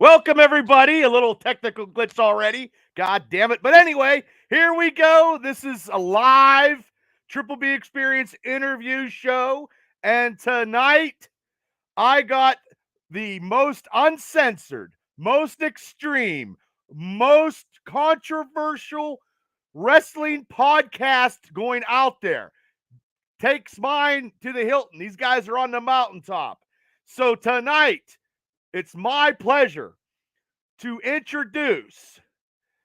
Welcome, everybody. A little technical glitch already. God damn it. But anyway, here we go. This is a live Triple B Experience interview show. And tonight, I got the most uncensored, most extreme, most controversial wrestling podcast going out there. Takes mine to the Hilton. These guys are on the mountaintop. So tonight, it's my pleasure to introduce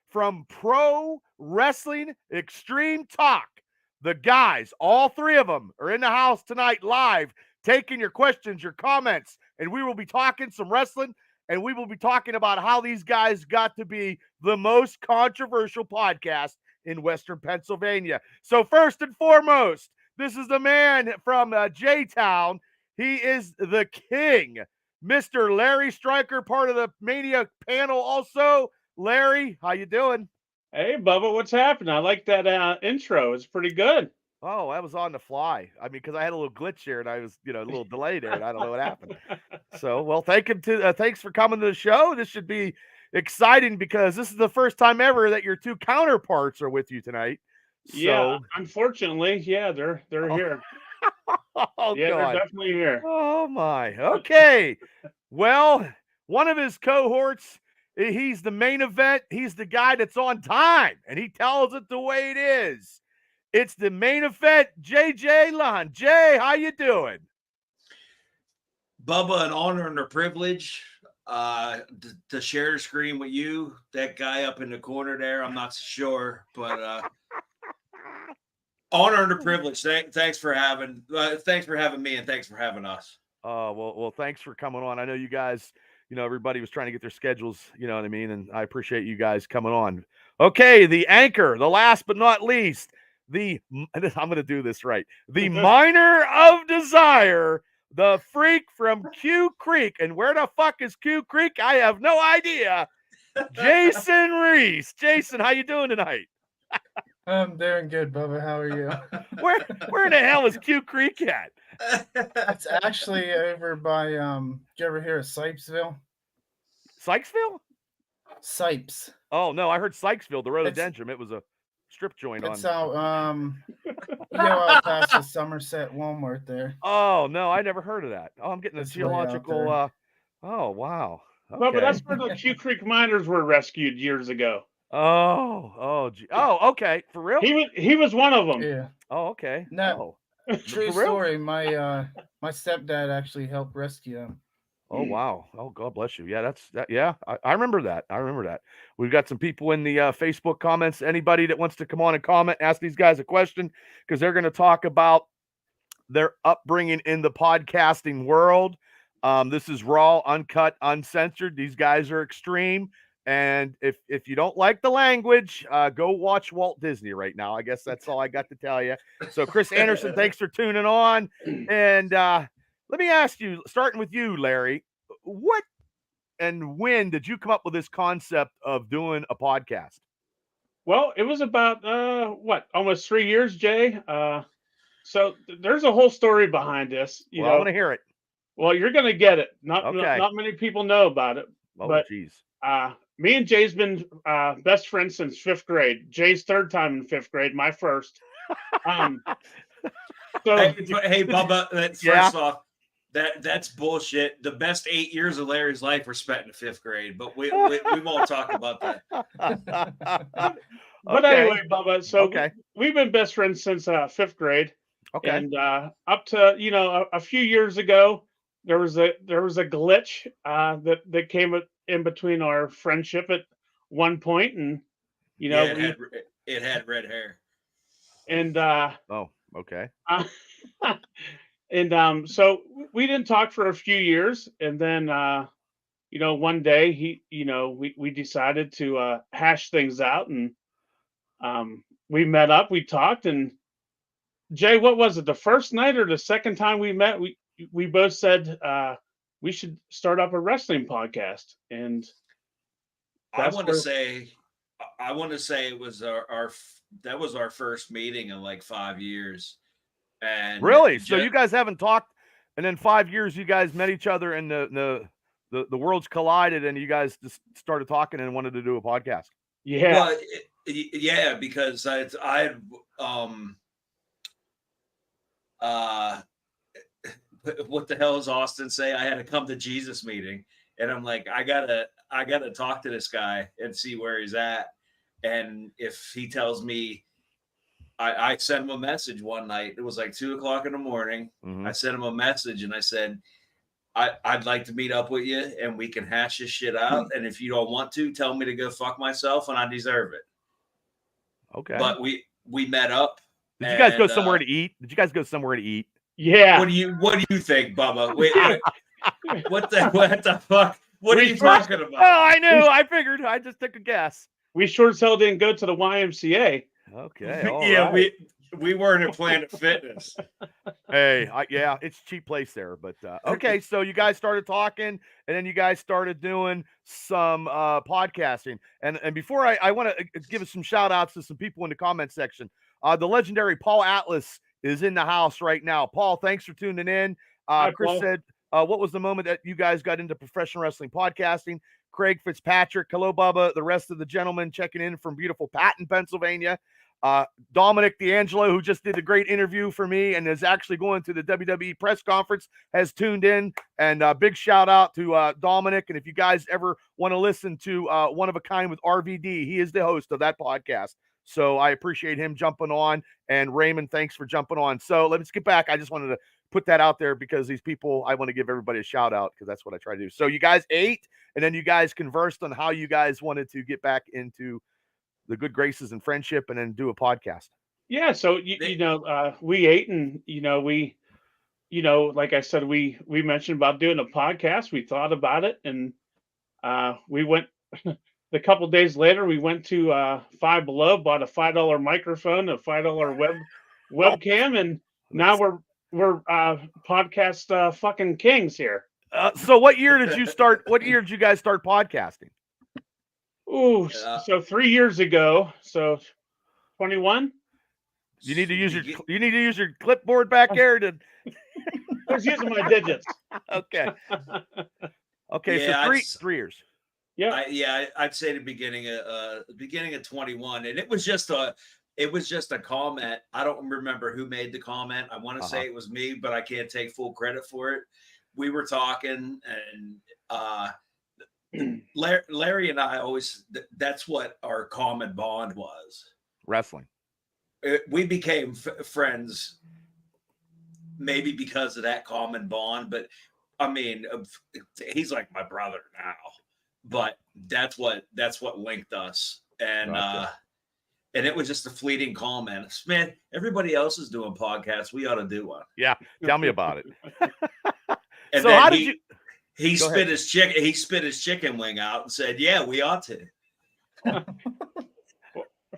from Pro Wrestling Extreme Talk. The guys, all three of them, are in the house tonight live, taking your questions, your comments, and we will be talking some wrestling, and we will be talking about how these guys got to be the most controversial podcast in Western Pennsylvania. So first and foremost, this is the man from J-Town. He is the king, Mr. Larry Stryker, part of the Mania panel also. Larry, how you doing? Hey, Bubba, what's happening? I like that intro. It's pretty good. Oh, I was on the fly. I mean, because I had a little glitch here and I was, a little delay there, and I don't know what happened. So, well, thanks for coming to the show. This should be exciting because this is the first time ever that your two counterparts are with you tonight. Yeah, So, unfortunately, yeah, they're oh, here. oh Yeah, they're God, definitely here. oh my. Okay, well, one of his cohorts, he's the main event. He's the guy that's on time, and he tells it the way it is. It's the main event, JJ Lund. Jay, how you doing? Bubba, an honor and a privilege to share the screen with you. That guy up in the corner there, I'm not sure, but honor and a privilege. Thanks for having me, and thanks for having us. Well, thanks for coming on. I know you guys, everybody was trying to get their schedules, you know what I mean? And I appreciate you guys coming on. Okay, the anchor, the last but not least, I'm going to do this right. The miner of desire, the freak from Q Creek. And where the fuck is Q Creek? I have no idea. Jason Reese. Jason, how you doing tonight? I'm doing good, Bubba. How are you? Where in the hell is Q Creek at? It's actually over by did you ever hear of Sipesville? Sykesville? Sipes. Oh no, I heard Sykesville, the rhododendron. It was a strip joint It's on. out you know out past the Somerset Walmart there. Oh no, I never heard of that. Oh, I'm getting a It's way out geological. there. Oh wow. Bubba, Okay. that's where the Q Creek miners were rescued years ago. Oh, okay. For real? He was one of them. Yeah. Oh, okay. No, Oh, true for real? story. My stepdad actually helped rescue him. Oh wow. Oh, God bless you. Yeah, that's that. Yeah, I remember that. I remember that. We've got some people in the Facebook comments. Anybody that wants to come on and comment, ask these guys a question because they're going to talk about their upbringing in the podcasting world. This is raw, uncut, uncensored. These guys are extreme. And if you don't like the language, go watch Walt Disney right now. I guess that's all I got to tell you. So, Chris Anderson, thanks for tuning on. And let me ask you, starting with you, Larry, what and when did you come up with this concept of doing a podcast? Well, it was about almost 3 years, Jay. So there's a whole story behind this. Well, I want to hear it. Well, you're gonna get it. Okay. Not many people know about it, Oh, but geez. me and Jay's been best friends since fifth grade. Jay's third time in fifth grade, my first. So Hey, Bubba. Yeah. First off, that's bullshit. The best 8 years of Larry's life were spent in the fifth grade, but we won't talk about that. But Okay. anyway, Bubba, so Okay. we've been best friends since fifth grade, Okay. and up to a few years ago, there was a glitch that came in between our friendship at one point, and Yeah, it had red hair. and Oh, okay. and so we didn't talk for a few years, and then one day we decided to hash things out, and we met up, we talked, and Jay, what was it, the first night or the second time we met, we both said we should start up a wrestling podcast, and I want to say it was that was our first meeting in like 5 years. And really? So you guys haven't talked, and then 5 years you guys met each other in the the worlds collided and you guys just started talking and wanted to do a podcast. Yeah. Well, yeah, because I what the hell does Austin say? I had a come to Jesus meeting, and I'm like, I gotta talk to this guy and see where he's at. And if he tells me, I sent him a message one night. It was like 2:00 in the morning. Mm-hmm. I sent him a message and I said, I'd like to meet up with you and we can hash this shit out. And if you don't want to, tell me to go fuck myself and I deserve it. Okay. But we met up. Did you guys go somewhere to eat? Did you guys go somewhere to eat? Yeah. What do you think, Bubba? Wait, what the fuck? What are you talking about? Oh, I knew. I figured. I just took a guess. We sure as hell didn't go to the YMCA. Okay. Yeah, right. we weren't at Planet Fitness. Hey, yeah, it's a cheap place there. But okay, so you guys started talking, and then you guys started doing some podcasting. And before I want to give us some shout outs to some people in the comment section. The legendary Paul Atlas is in the house right now. Paul, thanks for tuning in. Hi, Chris Paul. said, what was the moment that you guys got into professional wrestling podcasting? Craig Fitzpatrick, hello, Bubba. The rest of the gentlemen checking in from beautiful Patton, Pennsylvania. Dominic D'Angelo, who just did a great interview for me and is actually going to the WWE press conference, has tuned in. And big shout out to Dominic. And if you guys ever want to listen to One of a Kind with RVD, he is the host of that podcast. So I appreciate him jumping on. And Raymond, thanks for jumping on. So let's get back. I just wanted to put that out there because these people, I want to give everybody a shout out because that's what I try to do. So you guys ate and then you guys conversed on how you guys wanted to get back into the good graces and friendship and then do a podcast. Yeah. So, we ate and, like I said, we mentioned about doing a podcast. We thought about it and we went a couple of days later, we went to Five Below, bought a $5 microphone, a $5 webcam. And now we're podcast fucking kings here. So what year did you start? What year did you guys start podcasting? Ooh, so 3 years ago. So 21. You need to use your clipboard back there to. I was using my digits. Okay. Okay, Yeah, so 3 years. Yeah. I'd say the beginning of 21, and it was just a comment. I don't remember who made the comment. I want to say it was me, but I can't take full credit for it. We were talking, and Larry and I always, that's what our common bond was. Wrestling. We became friends maybe because of that common bond, but I mean, he's like my brother now, but that's what linked us. And, Gotcha. And it was just a fleeting comment. Man, everybody else is doing podcasts. We ought to do one. Yeah. Tell me about it. And so then how did you? He Go spit ahead. his chicken. He spit his chicken wing out and said, "Yeah, we ought to."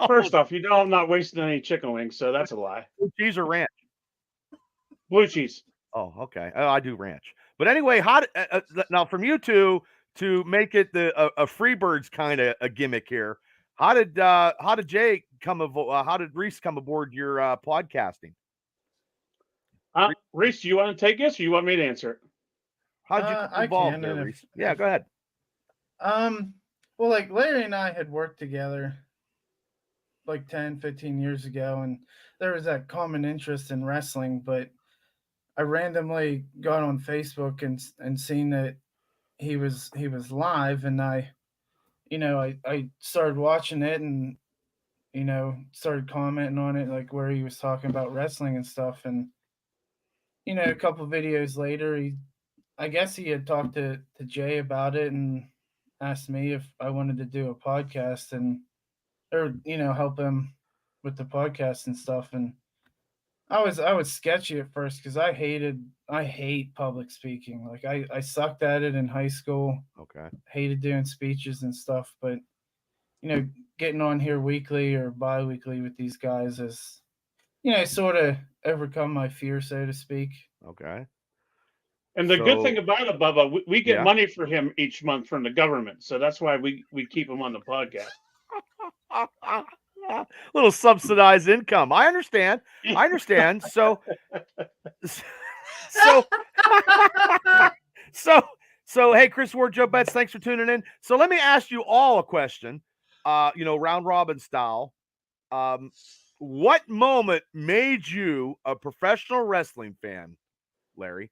First off, I'm not wasting any chicken wings, so that's a lie. Blue cheese or ranch? Blue cheese. Oh, okay. Oh, I do ranch. But anyway, how now from you two to make it a Freebirds kind of a gimmick here? How did Jay come? How did Reese come aboard your podcasting? Reese, do you want to take this, or you want me to answer it? How'd you get involved there, Reese? Yeah, go ahead. Well, like Larry and I had worked together like 10, 15 years ago, and there was that common interest in wrestling, but I randomly got on Facebook and seen that he was live, and I started watching it and started commenting on it, like where he was talking about wrestling and stuff, and a couple of videos later, I guess he had talked to Jay about it and asked me if I wanted to do a podcast or help him with the podcast and stuff. And I was sketchy at first because I hate public speaking. Like I sucked at it in high school. Okay. Hated doing speeches and stuff, but getting on here weekly or bi-weekly with these guys has sort of overcome my fear, so to speak. Okay. And the good thing about it, Bubba, we get money for him each month from the government, so that's why we keep him on the podcast. Little subsidized income. I understand. So So, hey, Chris Ward, Joe Betts, thanks for tuning in. So let me ask you all a question, round robin style. What moment made you a professional wrestling fan, Larry?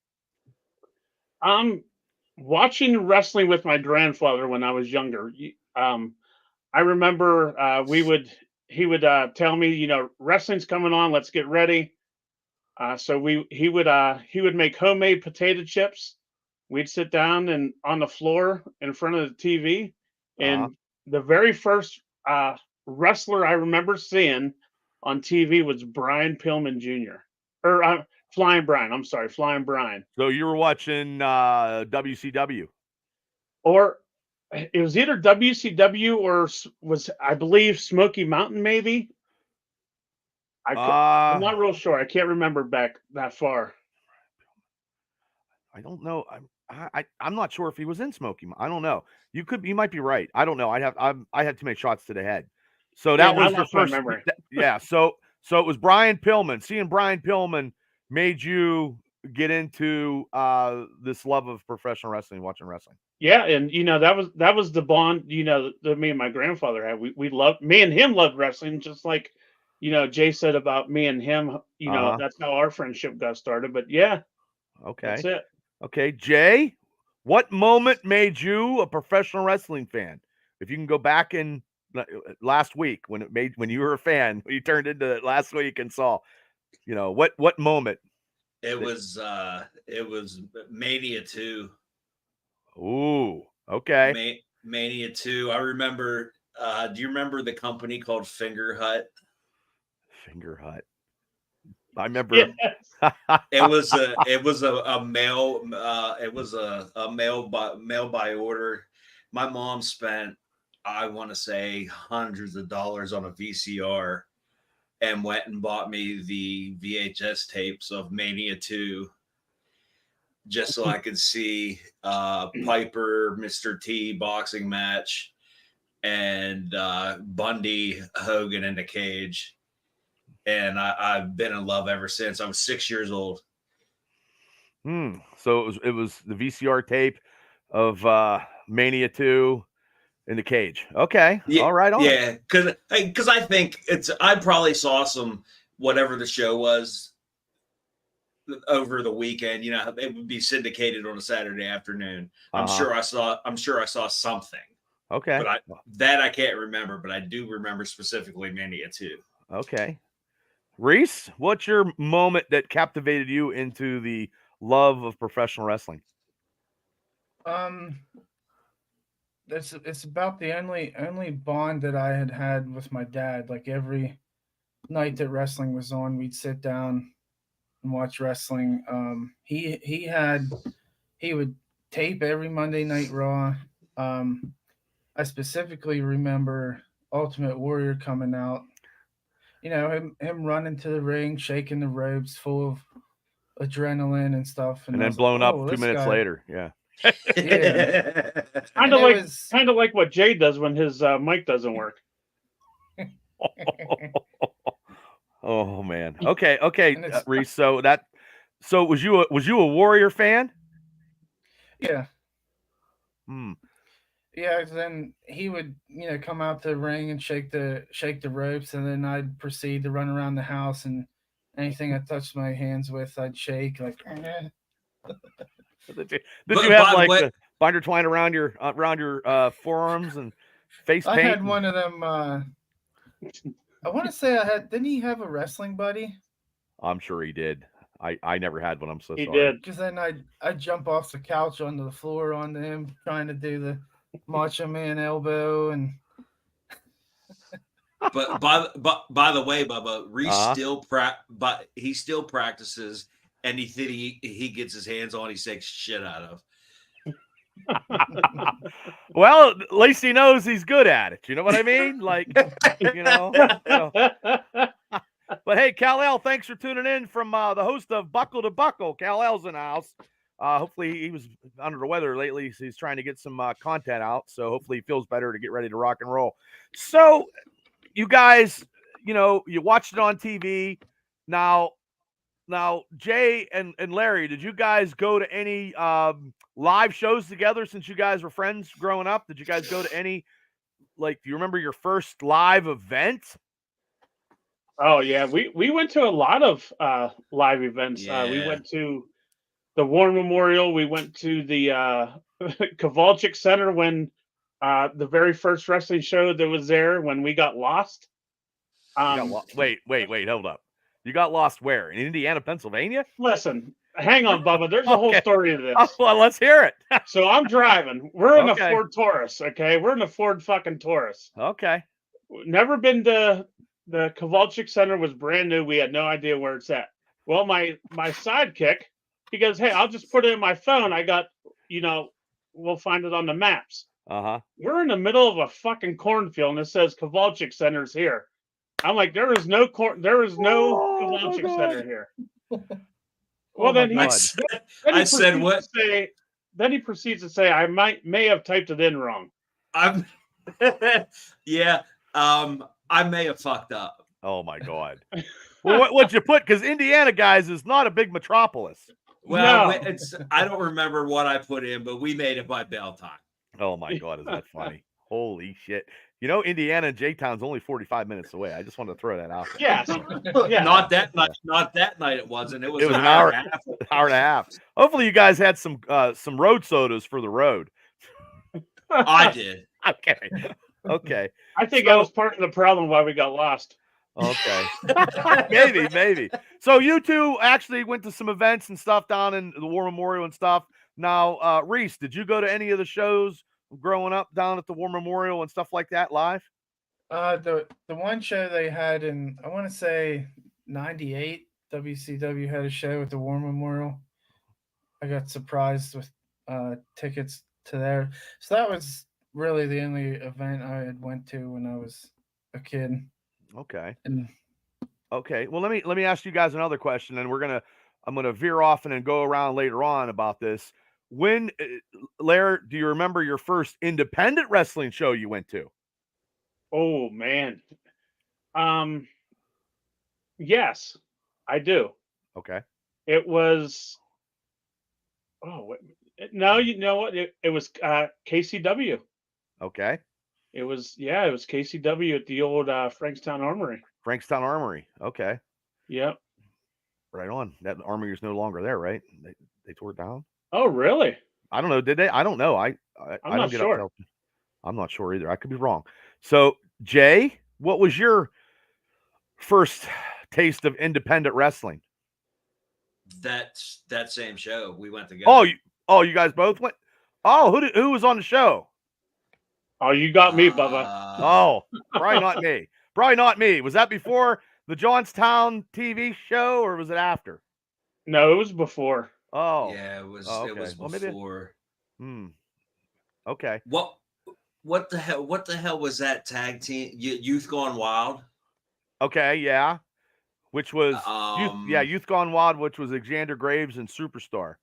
Watching wrestling with my grandfather when I was younger. I remember he would tell me, wrestling's coming on, let's get ready. So he would make homemade potato chips. We'd sit down and on the floor in front of the TV, and the very first wrestler I remember seeing on TV was Brian Pillman Jr. or Flying Brian. I'm sorry, Flying Brian. So you were watching WCW, or it was either WCW or was, I believe, Smoky Mountain, maybe. I'm not real sure. I can't remember back that far. I don't know. I'm not sure if he was in Smoky. I don't know. You might be right. I don't know. I had too many shots to the head. So that was your first memory. Yeah. So it was Brian Pillman. Seeing Brian Pillman made you get into this love of professional wrestling, watching wrestling. Yeah, and that was the bond that me and my grandfather had. Me and him loved wrestling, just like Jay said about me and him. That's how our friendship got started. But yeah, okay, that's it. Okay, Jay, what moment made you a professional wrestling fan? If you can go back in last week when you were a fan, when you turned into it last week and saw, what moment? It was Mania 2. Ooh, okay. Mania 2. I remember. Do you remember the company called Finger Hut? Finger Hut. I remember. Yes. It was a mail. It was a mail by order. My mom spent, I want to say, hundreds of dollars on a VCR, and went and bought me the VHS tapes of Mania 2, just so I could see Piper, Mr. T boxing match, and Bundy Hogan in the cage. And I've been in love ever since. I was 6 years old. So it was the VCR tape of Mania 2 in the cage. Okay. Yeah, all right. Yeah, because I think I probably saw some whatever the show was over the weekend. It would be syndicated on a Saturday afternoon. I'm sure I saw something. Okay. But I can't remember, but I do remember specifically Mania 2. Okay. Reese, what's your moment that captivated you into the love of professional wrestling? It's about the only bond that I had with my dad. Like every night that wrestling was on, we'd sit down and watch wrestling. He would tape every Monday Night Raw. I specifically remember Ultimate Warrior coming out. Him running to the ring, shaking the ropes, full of adrenaline and stuff, and then blown up 2 minutes later. Yeah. Yeah. kind of like what Jay does when his mic doesn't work. Oh man. Okay. Reese. So was you a Warrior fan? Yeah. Hmm. Yeah, then he would, come out to the ring and shake the ropes, and then I'd proceed to run around the house, and anything I touched my hands with, I'd shake like. Did you have like the binder twine around your forearms and face paint? I had one of them. I want to say I had. Didn't he have a wrestling buddy? I'm sure he did. I never had one. I'm so sorry. He did. Because then I'd jump off the couch onto the floor onto him, trying to do the Macho Man elbow and. But by the way, Bubba, Reese he still practices anything he gets his hands on. He takes shit out of. Well, at least he knows he's good at it. You know what I mean? Like, So. But hey, Kal-El, thanks for tuning in from the host of Buckle to Buckle. Kal-El's in the house. Hopefully he was under the weather lately, so he's trying to get some content out. So hopefully he feels better to get ready to rock and roll. So you guys, you watched it on TV. Now, Now, Jay and Larry, did you guys go to any live shows together since you guys were friends growing up? Did you guys go to any, like, do you remember your first live event? Oh yeah, we went to a lot of live events. We Yeah. went to the War Memorial. We went to the Kowalczyk Center when the very first wrestling show that was there when we got lost. Wait, hold up. You got lost where? In Indiana, Pennsylvania? Listen, hang on, Bubba. There's a whole Okay. story to this. Oh, well, let's hear it. So I'm driving. We're in Okay. a Ford Taurus, okay? We're in a Ford fucking Taurus. Okay. Never been to the Kowalczyk Center, was brand new. We had no idea where it's at. Well, my sidekick, he goes, hey, I'll just put it in my phone. I got, we'll find it on the maps. Uh-huh. We're in the middle of a fucking cornfield and it says Kowalczyk Center's here. I'm like, there is no Kowalczyk Center here. Well, then he proceeds to say, I may have typed it in wrong. Yeah. I may have fucked up. Oh my God. Well, what'd you put? Because Indiana, guys, is not a big metropolis. Well, I don't remember what I put in, but we made it by bell time. Oh my God, is that funny? Holy shit. You know, Indiana and J-Town's only 45 minutes away. I just wanted to throw that out there. Yeah. Not that night. Not that night. It wasn't. It was It was an hour and a half. Hour and a half. Hopefully, you guys had some road sodas for the road. I did. Okay. I think I was part of the problem why we got lost. Okay. maybe. So you two actually went to some events and stuff down in the War Memorial and stuff. Now, Reese, did you go to any of the shows growing up down at the War Memorial and stuff like that live? The one show they had in, I want to say 98, WCW had a show at the War Memorial. I got surprised with tickets to there. So that was really the only event I had went to when I was a kid. Okay. And okay. Well, let me ask you guys another question, and I'm gonna veer off and then go around later on about this. When, Larry, do you remember your first independent wrestling show you went to? Oh man. Yes, I do. Okay. It was. Oh no! You know what? It was KCW. Okay. It was KCW at the old Frankstown Armory. Frankstown Armory. Okay. Yep. Right on. That armory is no longer there, right? They tore it down. Oh really? I don't know. Did they? I don't know. I I'm not don't sure. I'm not sure either. I could be wrong. So, Jay, what was your first taste of independent wrestling? That same show we went together. You guys both went. Oh, who was on the show? Oh, you got me, Bubba. Probably not me. Probably not me. Was that before the Johnstown TV show, or was it after? No, it was before. Oh, yeah, it was. okay. It was before. Okay. What the hell? What the hell was that tag team? Youth Gone Wild. Okay, yeah. Which was Youth Gone Wild, which was Xander Graves and Superstar.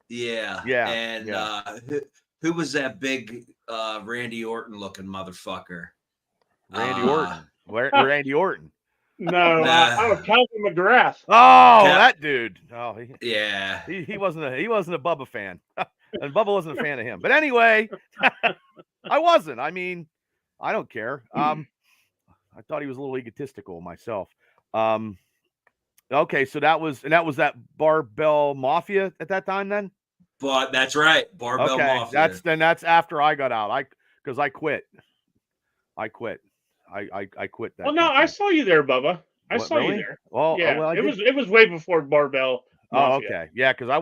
Yeah. Yeah. And who was that big Randy Orton looking motherfucker? Randy Orton. Where Randy Orton? No, Calvin McGrath. Oh, that dude. Oh, he wasn't a Bubba fan, and Bubba wasn't a fan of him. But anyway, I wasn't. I mean, I don't care. I thought he was a little egotistical myself. Okay, so that was that Barbell Mafia at that time then? But that's right, Barbell Mafia. That's after I got out. Because I quit. I quit that. Well, no, I saw you there, Bubba. I saw you there. Well, yeah, well, it was way before Barbell Mafia. Oh, okay. Yeah, because I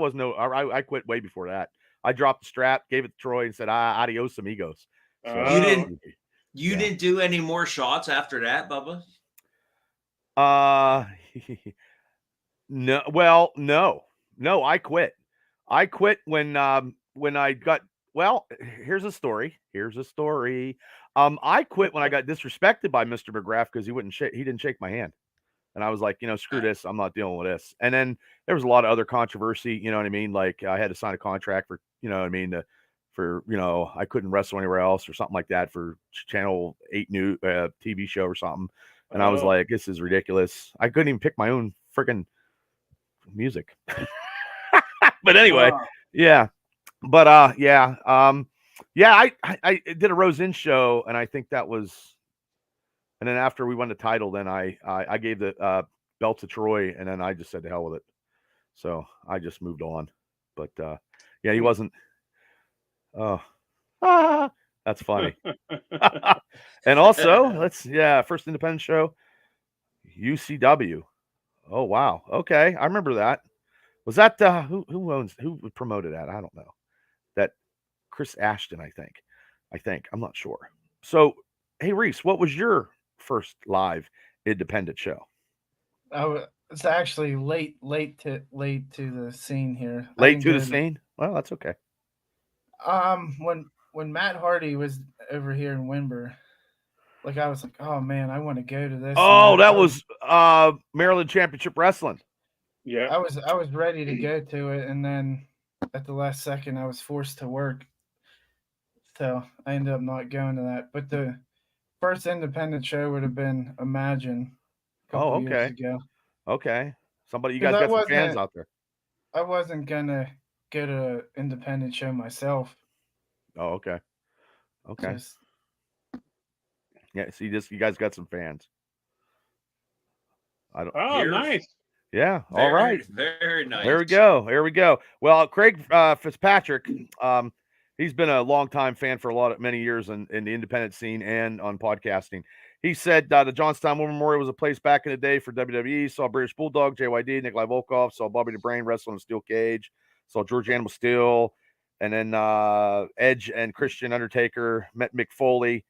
quit way before that. I dropped the strap, gave it to Troy, and said, adios, amigos. So, you didn't do any more shots after that, Bubba? No. Well, no. I quit. I quit when I got. Well, here's a story. I quit when I got disrespected by Mr. McGrath because he didn't shake my hand, and I was like, screw this. I'm not dealing with this. And then there was a lot of other controversy. You know what I mean? Like I had to sign a contract for, I couldn't wrestle anywhere else or something like that for Channel 8 new TV show or something. And I was like, this is ridiculous. I couldn't even pick my own freaking music. But anyway, yeah. But I did a Rose In show, and I think that was, and then after we won the title, then I gave the belt to Troy, and then I just said to hell with it. So I just moved on. But yeah, he wasn't. Oh, that's funny. And also, first independent show, UCW. Oh wow, okay, I remember that. Was that who promoted that? I don't know. That Chris Ashton, I think. I'm not sure. So, hey Reese, what was your first live independent show? It's actually late to the scene here. Late to the scene? Well, that's okay. When Matt Hardy was over here in Wimber, like I was like, oh man, I want to go to this. Oh, that was Maryland Championship Wrestling. Yeah. I was ready to go to it, and then at the last second I was forced to work. So I ended up not going to that. But the first independent show would have been Imagine a couple years ago. Okay. Somebody, you guys got some fans out there. I wasn't gonna go to an independent show myself. Oh, okay. Yeah, see, you guys got some fans. Nice. Yeah. All right. Very nice. There we go. Well, Craig Fitzpatrick, he's been a longtime fan for many years in the independent scene and on podcasting. He said the Johnstown War Memorial was a place back in the day for WWE. Saw British Bulldog, JYD, Nikolai Volkov. Saw Bobby the Brain wrestle in a steel cage. Saw George Animal Steel. And then Edge and Christian Undertaker. Met Mick Foley.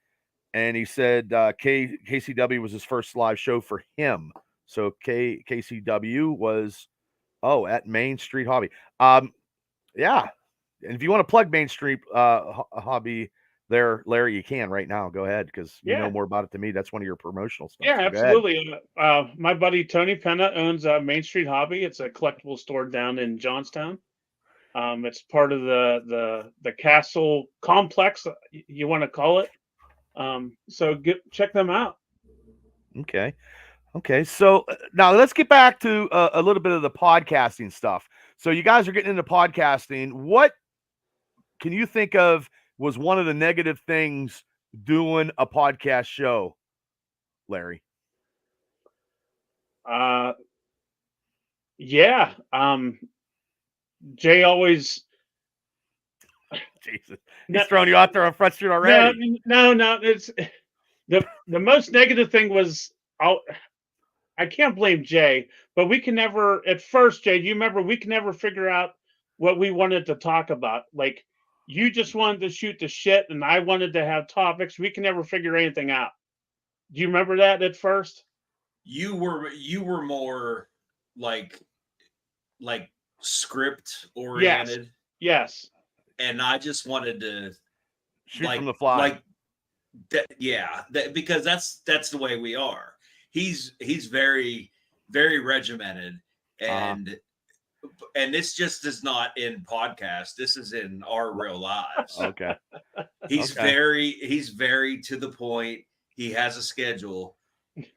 And he said KCW was his first live show for him. So KCW was, at Main Street Hobby. Yeah. And if you want to plug Main Street Hobby there, Larry, you can right now. Go ahead, because you know more about it than me. That's one of your promotional stuff. Yeah, absolutely. My buddy Tony Penna owns Main Street Hobby. It's a collectible store down in Johnstown. It's part of the Castle complex, you want to call it. So check them out. Okay. So now let's get back to a little bit of the podcasting stuff. So you guys are getting into podcasting. What can you think of was one of the negative things doing a podcast show, Larry? Yeah. Jay always. Jesus, he's throwing you out there on Front Street already. No. It's the most negative thing was I can't blame Jay, but we can never. At first, Jay, do you remember we can never figure out what we wanted to talk about? Like you just wanted to shoot the shit, and I wanted to have topics. We can never figure anything out. Do you remember that at first? You were more like script oriented. Yes. And I just wanted to shoot from the fly. Because that's the way we are. He's very, very regimented, and this just is not in podcast. This is in our real lives. Okay. He's very to the point. He has a schedule.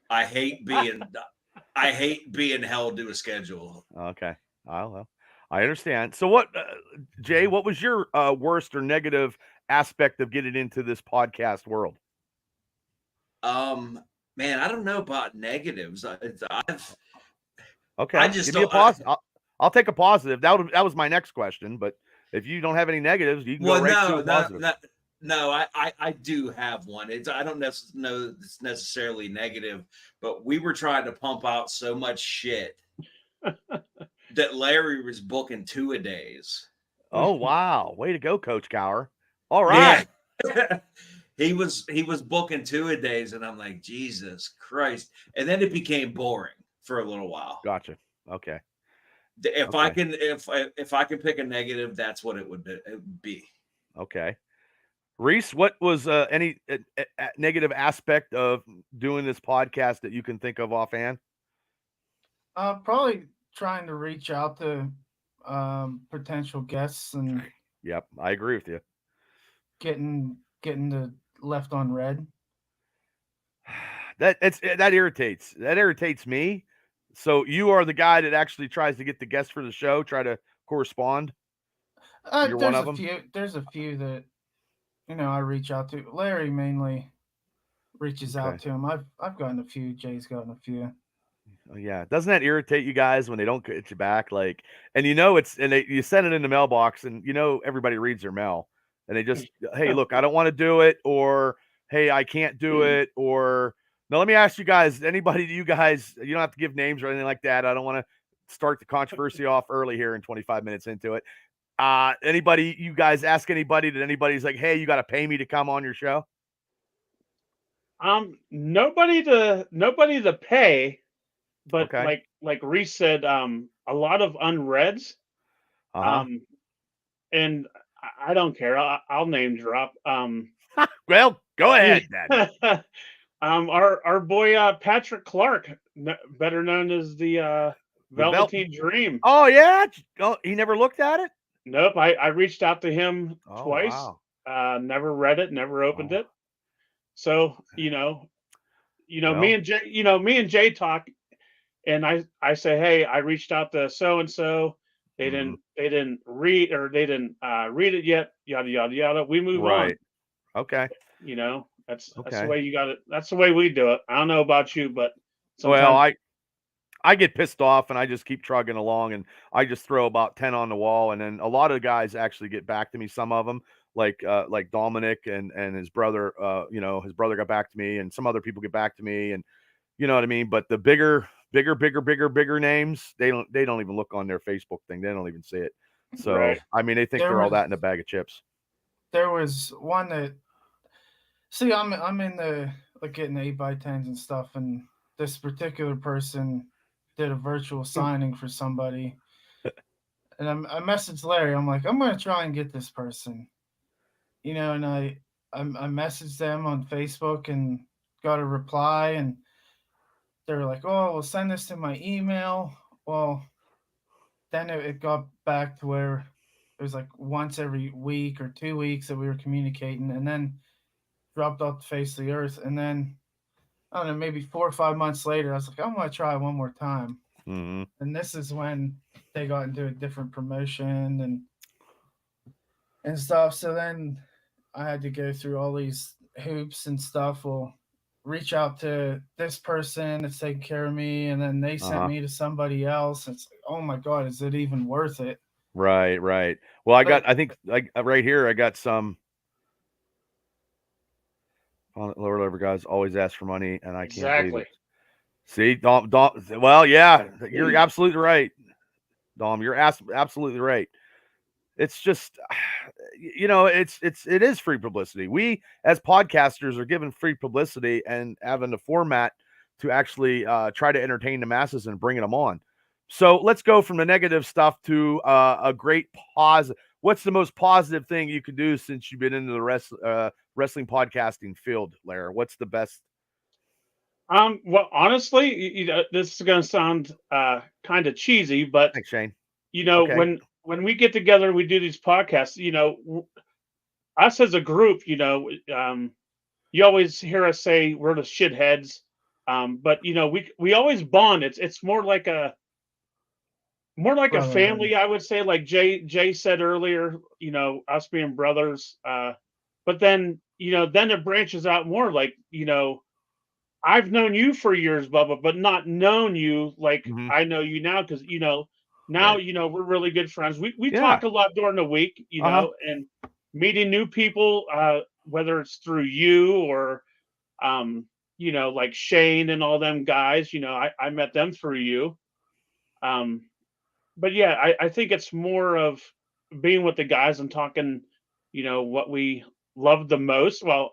I hate being held to a schedule. Okay. Well, I understand. So what, Jay, what was your worst or negative aspect of getting into this podcast world? Man, I don't know about negatives. Okay. Give me a positive. I'll take a positive. That was my next question, but if you don't have any negatives, you can go right to a positive. No, I do have one. I don't know it's necessarily negative, but we were trying to pump out so much shit that Larry was booking 2-a-days. Oh wow! Way to go, Coach Gower. All right. Yeah. He was booking 2-a-days, and I'm like, Jesus Christ! And then it became boring for a little while. Gotcha. Okay. If I can pick a negative, that's what it would be. Okay. Reese, what was any negative aspect of doing this podcast that you can think of offhand? Probably trying to reach out to potential guests and. Yep, I agree with you. Getting the left on red. That irritates. That irritates me So you are the guy that actually tries to get the guests for the show, try to correspond. You're one of them. There's a few that I reach out to. Larry mainly reaches out to him. I've gotten a few. Jay's gotten a few. Oh, yeah, doesn't that irritate you guys when they don't get you back? Like, and you send it in the mailbox, and everybody reads their mail, and they just, hey, look, I don't want to do it, or hey, I can't do it, or now let me ask you guys, anybody, you guys, you don't have to give names or anything like that. I don't want to start the controversy off early here in 25 minutes into it. Anybody, you guys ask anybody that anybody's like, hey, you got to pay me to come on your show? Nobody to pay. But Okay. like Reese said, a lot of unreads. And I don't care. I'll name drop. Well, go ahead, Dad. Our boy Patrick Clark, better known as the Velveteen Dream. Oh yeah. Oh, he never looked at it. Nope. I reached out to him twice. Wow. Never read it. Never opened it. So me and Jay talk. And I say, hey, I reached out to so and so. They didn't read read it yet. Yada yada yada. We move on. Okay. That's the way you got it. That's the way we do it. I don't know about you, but sometimes I get pissed off and I just keep trugging along and I just throw about 10 on the wall, and then a lot of guys actually get back to me. Some of them, like Dominic and his brother. His brother got back to me, and some other people get back to me, and you know what I mean. But the bigger names, they don't even look on their Facebook thing. They don't even see it. So right. I mean, they think they're all that in a bag of chips. There was one that, see, I'm in the getting 8x10s and stuff, and this particular person did a virtual signing for somebody, and I messaged Larry. I'm like, I'm gonna try and get this person, and I messaged them on Facebook and got a reply, and they were like, oh, we'll send this to my email. Well, then it got back to where it was like once every week or 2 weeks that we were communicating, and then dropped off the face of the earth. And then, I don't know, maybe 4 or 5 months later, I was like, I'm going to try one more time. Mm-hmm. And this is when they got into a different promotion and stuff. So then I had to go through all these hoops and stuff. Well, reach out to this person that's taking care of me, and then they sent me to somebody else. It's like, oh my God, is it even worth it? Right. Well, I think right here, I got some lower level guys always ask for money, and I can't believe it. See, Dom, well, yeah, you're absolutely right. Dom, you're absolutely right. It's just, it is free publicity. We as podcasters are given free publicity and having the format to actually try to entertain the masses and bringing them on. So let's go from the negative stuff to a great positive. What's the most positive thing you could do since you've been into the wrestling podcasting field, Larry? What's the best? Well, honestly, this is going to sound kind of cheesy, but thanks, Shane. When we get together, we do these podcasts, us as a group, you always hear us say we're the shitheads. But we always bond. It's more like a family, I would say, like Jay said earlier, us being brothers. But then it branches out more, like, I've known you for years, Bubba, but not known you like I know you now, because now we're really good friends. We talk a lot during the week, and meeting new people, whether it's through you or like Shane and all them guys. I met them through you. But yeah, I think it's more of being with the guys and talking, what we love the most. Well,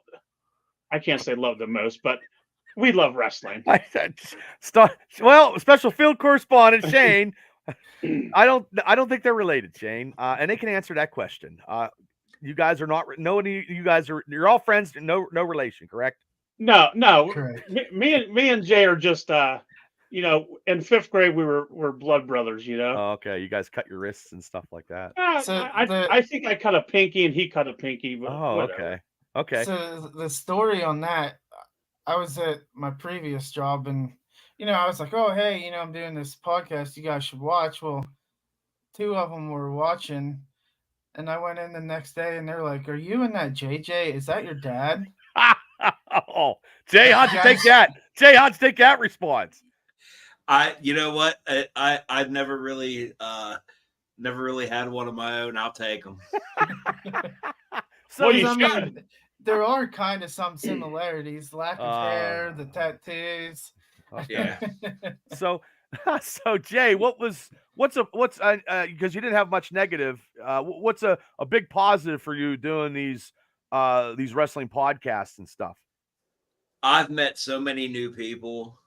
I can't say love the most, but we love wrestling. Well, special field correspondent Shane. I don't think they're related, Shane. And they can answer that question. You guys are not. You guys are. You're all friends. No relation, correct? No. Correct. Me and Jay are just. In fifth grade we were blood brothers. Oh, okay. You guys cut your wrists and stuff like that. I think I cut a pinky and he cut a pinky. But whatever. Okay. So the story on that, I was at my previous job, and I was like, oh, hey, I'm doing this podcast. You guys should watch. Well, two of them were watching, and I went in the next day, and they're like, are you and that JJ? Is that your dad? Oh, Jay, how'd you take guys- that? Jay, how'd you take that response? You know what? I've never really had one of my own. I'll take them. So Well, you I should. mean, there are kind of some similarities: lack of hair, the tattoos. okay. Yeah. So, so Jay, what's because you didn't have much negative. What's a big positive for you doing these wrestling podcasts and stuff? I've met so many new people.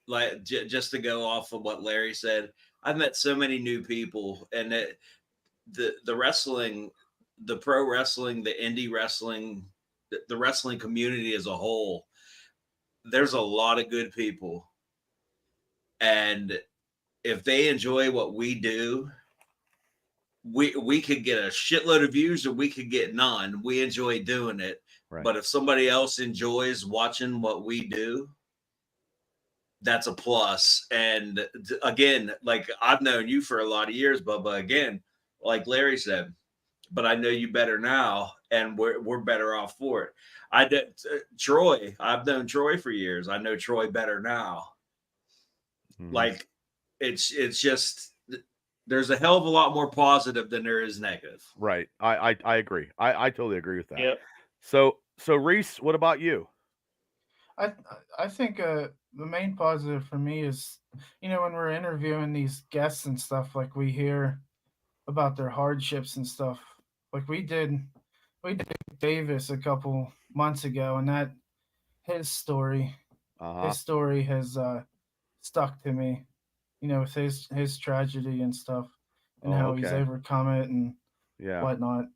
Like just to go off of what Larry said, I've met so many new people, and the wrestling, the pro wrestling, the indie wrestling, the wrestling community as a whole, there's a lot of good people. And if they enjoy what we do, we could get a shitload of views or we could get none. We enjoy doing it. Right. But if somebody else enjoys watching what we do, that's a plus. And again, like I've known you for a lot of years, Bubba, again, like Larry said, but I know you better now, and we're better off for it. I did Troy. I've known Troy for years. I know Troy better now. Like it's just there's a hell of a lot more positive than there is negative. Right. I agree. I totally agree with that. Yep. So Reese, what about you? I think the main positive for me is, when we're interviewing these guests and stuff, like we hear about their hardships and stuff. Like we did Davis a couple months ago, and his story has stuck to me, with his tragedy and stuff, and how he's okay. overcome it and whatnot.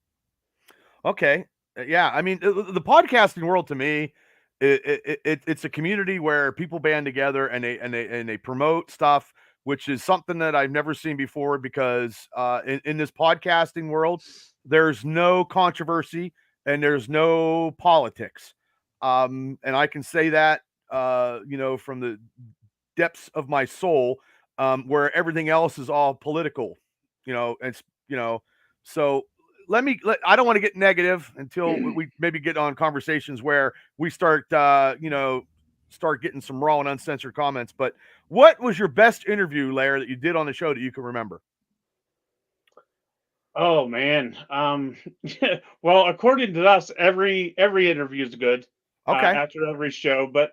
Okay. Yeah. I mean, the podcasting world to me, it's a community where people band together and they promote stuff, which is something that I've never seen before, because in this podcasting world, there's no controversy and there's no politics. And I can say that, from the depths of my soul, where everything else is all political, so I don't want to get negative until we maybe get on conversations where we start getting some raw and uncensored comments. But what was your best interview, Larry, that you did on the show that you can remember? Oh man. Well, according to us, every interview is good. Okay. After every show, but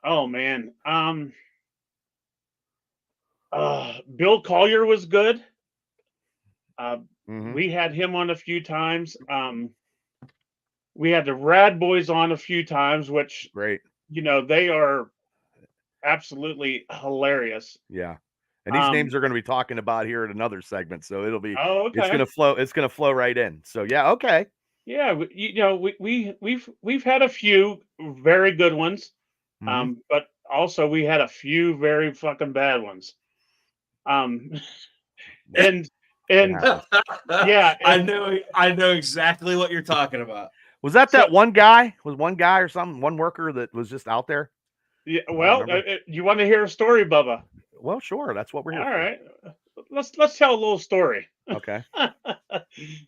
oh man. Bill Collier was good. We had him on a few times. We had the Rad Boys on a few times, which great. They are absolutely hilarious. Yeah. And these names are going to be talking about here in another segment, so it'll be okay. It's going to flow right in. So yeah, okay. Yeah, we've had a few very good ones, but also we had a few very fucking bad ones. And yeah, I know exactly what you're talking about. Was that one guy? Was one guy or something? One worker that was just out there? Yeah. Well, you want to hear a story, Bubba? Well, sure. That's what we're here for. All for. Right. Let's tell a little story. Okay.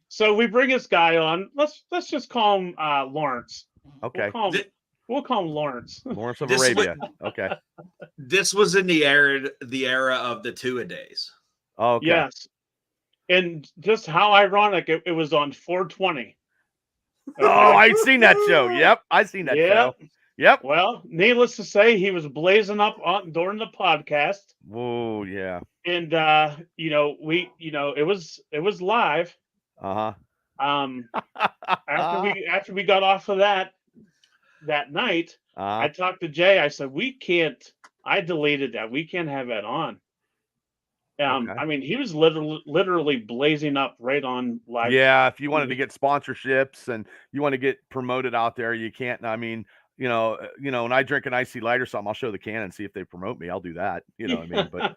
So we bring this guy on. Let's just call him Lawrence. Okay. We'll call him Lawrence. Lawrence of Arabia. Okay. This was in the era of the two-a-days. Okay. Yes. And just how ironic it was on 420. Okay. Oh, I've seen that show. Yep. I've seen that show. Yep. Well, needless to say, he was blazing up during the podcast. Oh, yeah. And it was live. Uh-huh. After we got off of that night, I talked to Jay. I said, I deleted that. We can't have that on. Okay. I mean, he was literally blazing up right on live. Yeah, if you wanted to get sponsorships and you want to get promoted out there, you can't. I mean, when I drink an icy light or something, I'll show the can and see if they promote me. I'll do that. You know what I mean? But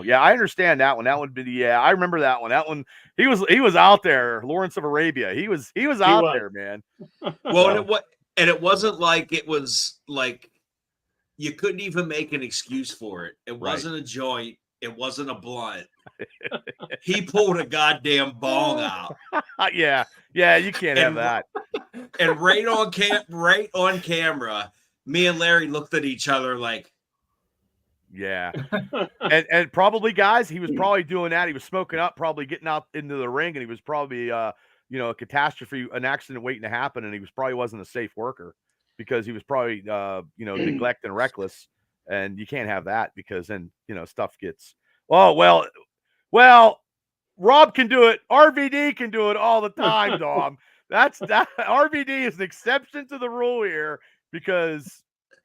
yeah, I understand that one. That would be I remember that one. That one, he was out there, Lawrence of Arabia. He was out there, man. Well, and it wasn't like it was like you couldn't even make an excuse for it. It Right. wasn't a joint. It wasn't a blunt. He pulled a goddamn bong out. Yeah, you can't have And that. And right on camera, me and Larry looked at each other like, Yeah. and probably, guys, he was probably doing that. He was smoking up, probably getting out into the ring, and he was probably a catastrophe, an accident waiting to happen, and he probably wasn't a safe worker because he was probably neglect and reckless, and you can't have that because then stuff gets well, Rob can do it. RVD can do it all the time, Dom. That RVD is an exception to the rule here because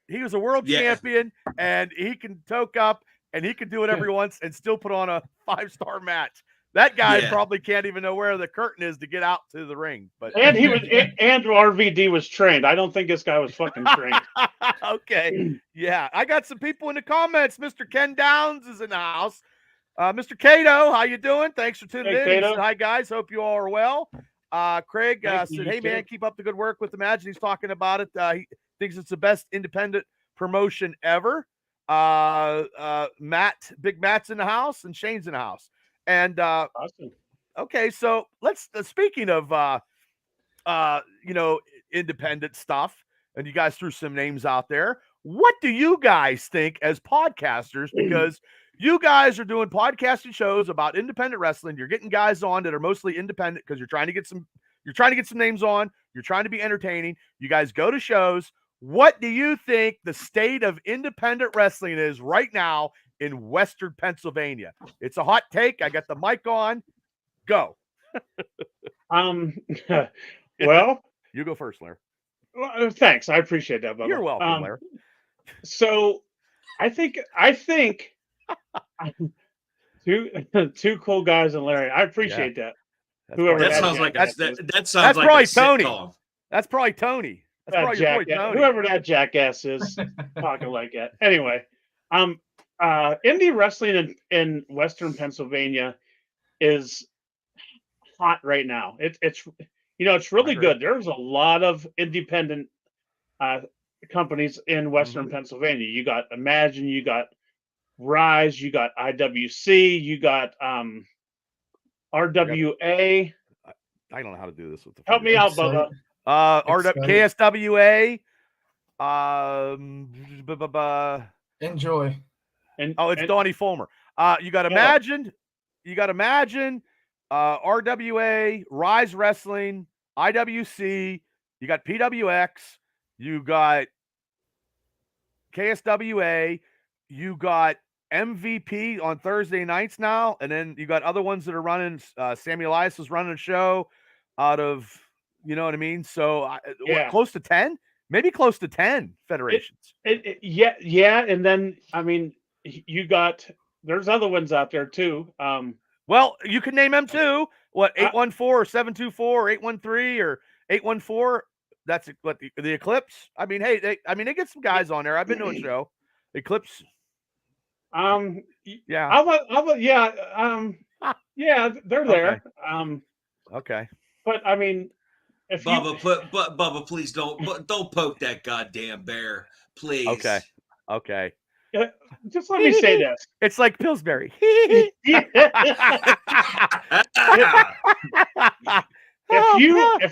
he was a world champion and he can toke up and he can do it every once and still put on a 5-star match. That guy probably can't even know where the curtain is to get out to the ring. But and RVD was trained. I don't think this guy was fucking trained. Okay. Yeah. I got some people in the comments. Mr. Ken Downs is in the house. Mr. Cato, how you doing? Thanks for tuning in. He said, hi, guys. Hope you all are well. Craig said, hey, man, keep up the good work with Imagine. He's talking about it. He thinks it's the best independent promotion ever. Big Matt's in the house, and Shane's in the house. And awesome. Okay, so let's speaking of independent stuff, and you guys threw some names out there. What do you guys think as podcasters? Because you guys are doing podcasting shows about independent wrestling. You're getting guys on that are mostly independent because you're trying to get some names on. You're trying to be entertaining. You guys go to shows. What do you think the state of independent wrestling is right now in Western Pennsylvania? It's a hot take. I got the mic on. Go. Well, you go first, Larry. Well, thanks. I appreciate that, Bubba. You're welcome, Larry. So I think two cool guys and Larry. I appreciate that. That sounds like that's probably Tony. That's probably Tony. That's probably your boy Tony. Whoever that jackass is talking like that. Anyway, indie wrestling in Western Pennsylvania is hot right now. It's really good. There's a lot of independent companies in Western Pennsylvania. You got Imagine, you got Rise, you got IWC, you got RWA. I don't know how to do this with the help me out, Bubba. KSWA. Enjoy. It's Donnie Fulmer. You got Imagine. You got Imagine. RWA, Rise Wrestling, IWC. You got PWX. You got KSWA. You got MVP on Thursday nights now, and then you got other ones that are running. Sammy Elias is running a show out of, you know what I mean? So close to 10, maybe close to 10 federations. Yeah. And then, I mean, there's other ones out there too. Well, you can name them too. What, 814 or 724 or 813 or 814? That's what the Eclipse. I mean, hey, they get some guys on there. I've been to a show. Eclipse. Yeah. Yeah, they're there. Okay. But I mean, if Bubba, please don't poke that goddamn bear, please. Okay. Just let me say this. It's like Pillsbury. If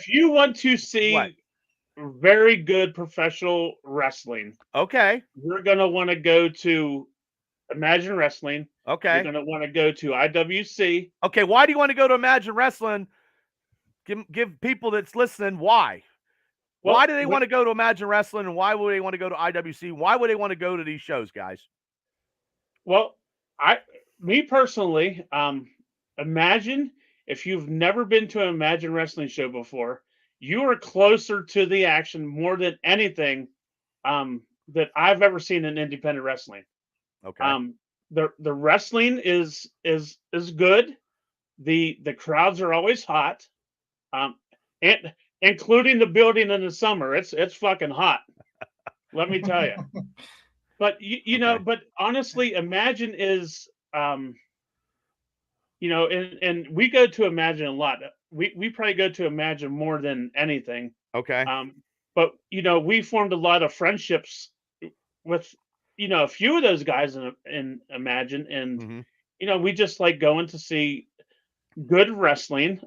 you want to see very good professional wrestling, you're gonna want to go to Imagine Wrestling. Okay. You're gonna want to go to IWC. Okay, why do you want to go to Imagine Wrestling? Give people that's listening why. Well, why do they want to go to Imagine Wrestling, and why would they want to go to IWC? Why would they want to go to these shows, guys? Well, me personally, Imagine, if you've never been to an Imagine Wrestling show before, you are closer to the action more than anything that I've ever seen in independent wrestling. Okay. The wrestling is good. The crowds are always hot. And including the building in the summer, it's fucking hot. Let me tell you. But you know, but honestly, Imagine is and we go to Imagine a lot. We probably go to Imagine more than anything. Okay. But we formed a lot of friendships with a few of those guys in Imagine, and Mm-hmm. we just like going to see good wrestling.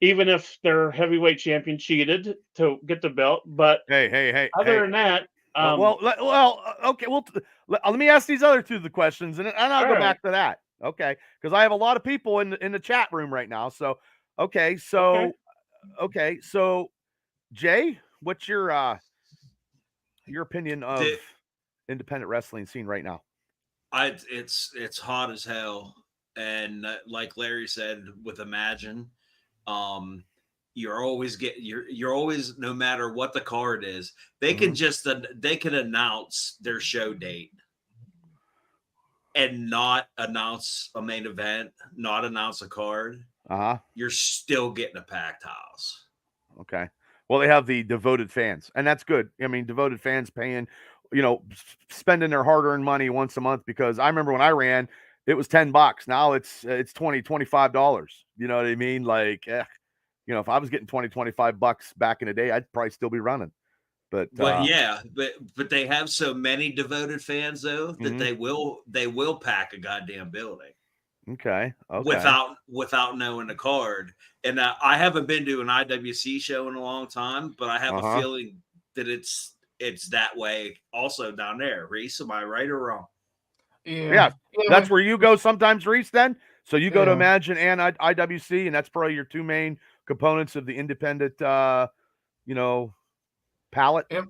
Even if their heavyweight champion cheated to get the belt, but Hey. other than that, Okay. Well, let me ask these other two the questions, and I'll all go right. back to that. Okay, because I have a lot of people in the chat room right now. So, so Jay, what's your opinion of independent wrestling scene right now? It's hot as hell, and like Larry said with Imagine, you're always no matter what the card is, they can announce their show date and not announce a main event, not announce a card. You're still getting a packed house. Okay. Well, they have the devoted fans, and that's good. I mean, devoted fans paying, spending their hard-earned money once a month, because I remember when I ran, it was $10. Now it's $20, $25. You know what I mean? Like, if I was getting $20-$25 back in the day, I'd probably still be running. But they have so many devoted fans though that they will pack a goddamn building. Okay. Without knowing the card. And I haven't been to an IWC show in a long time, but I have a feeling that it's that way also down there. Reese, am I right or wrong? Yeah. That's where you go sometimes, Reese, then? So you go to Imagine and IWC, and that's probably your two main components of the independent palette. Yep.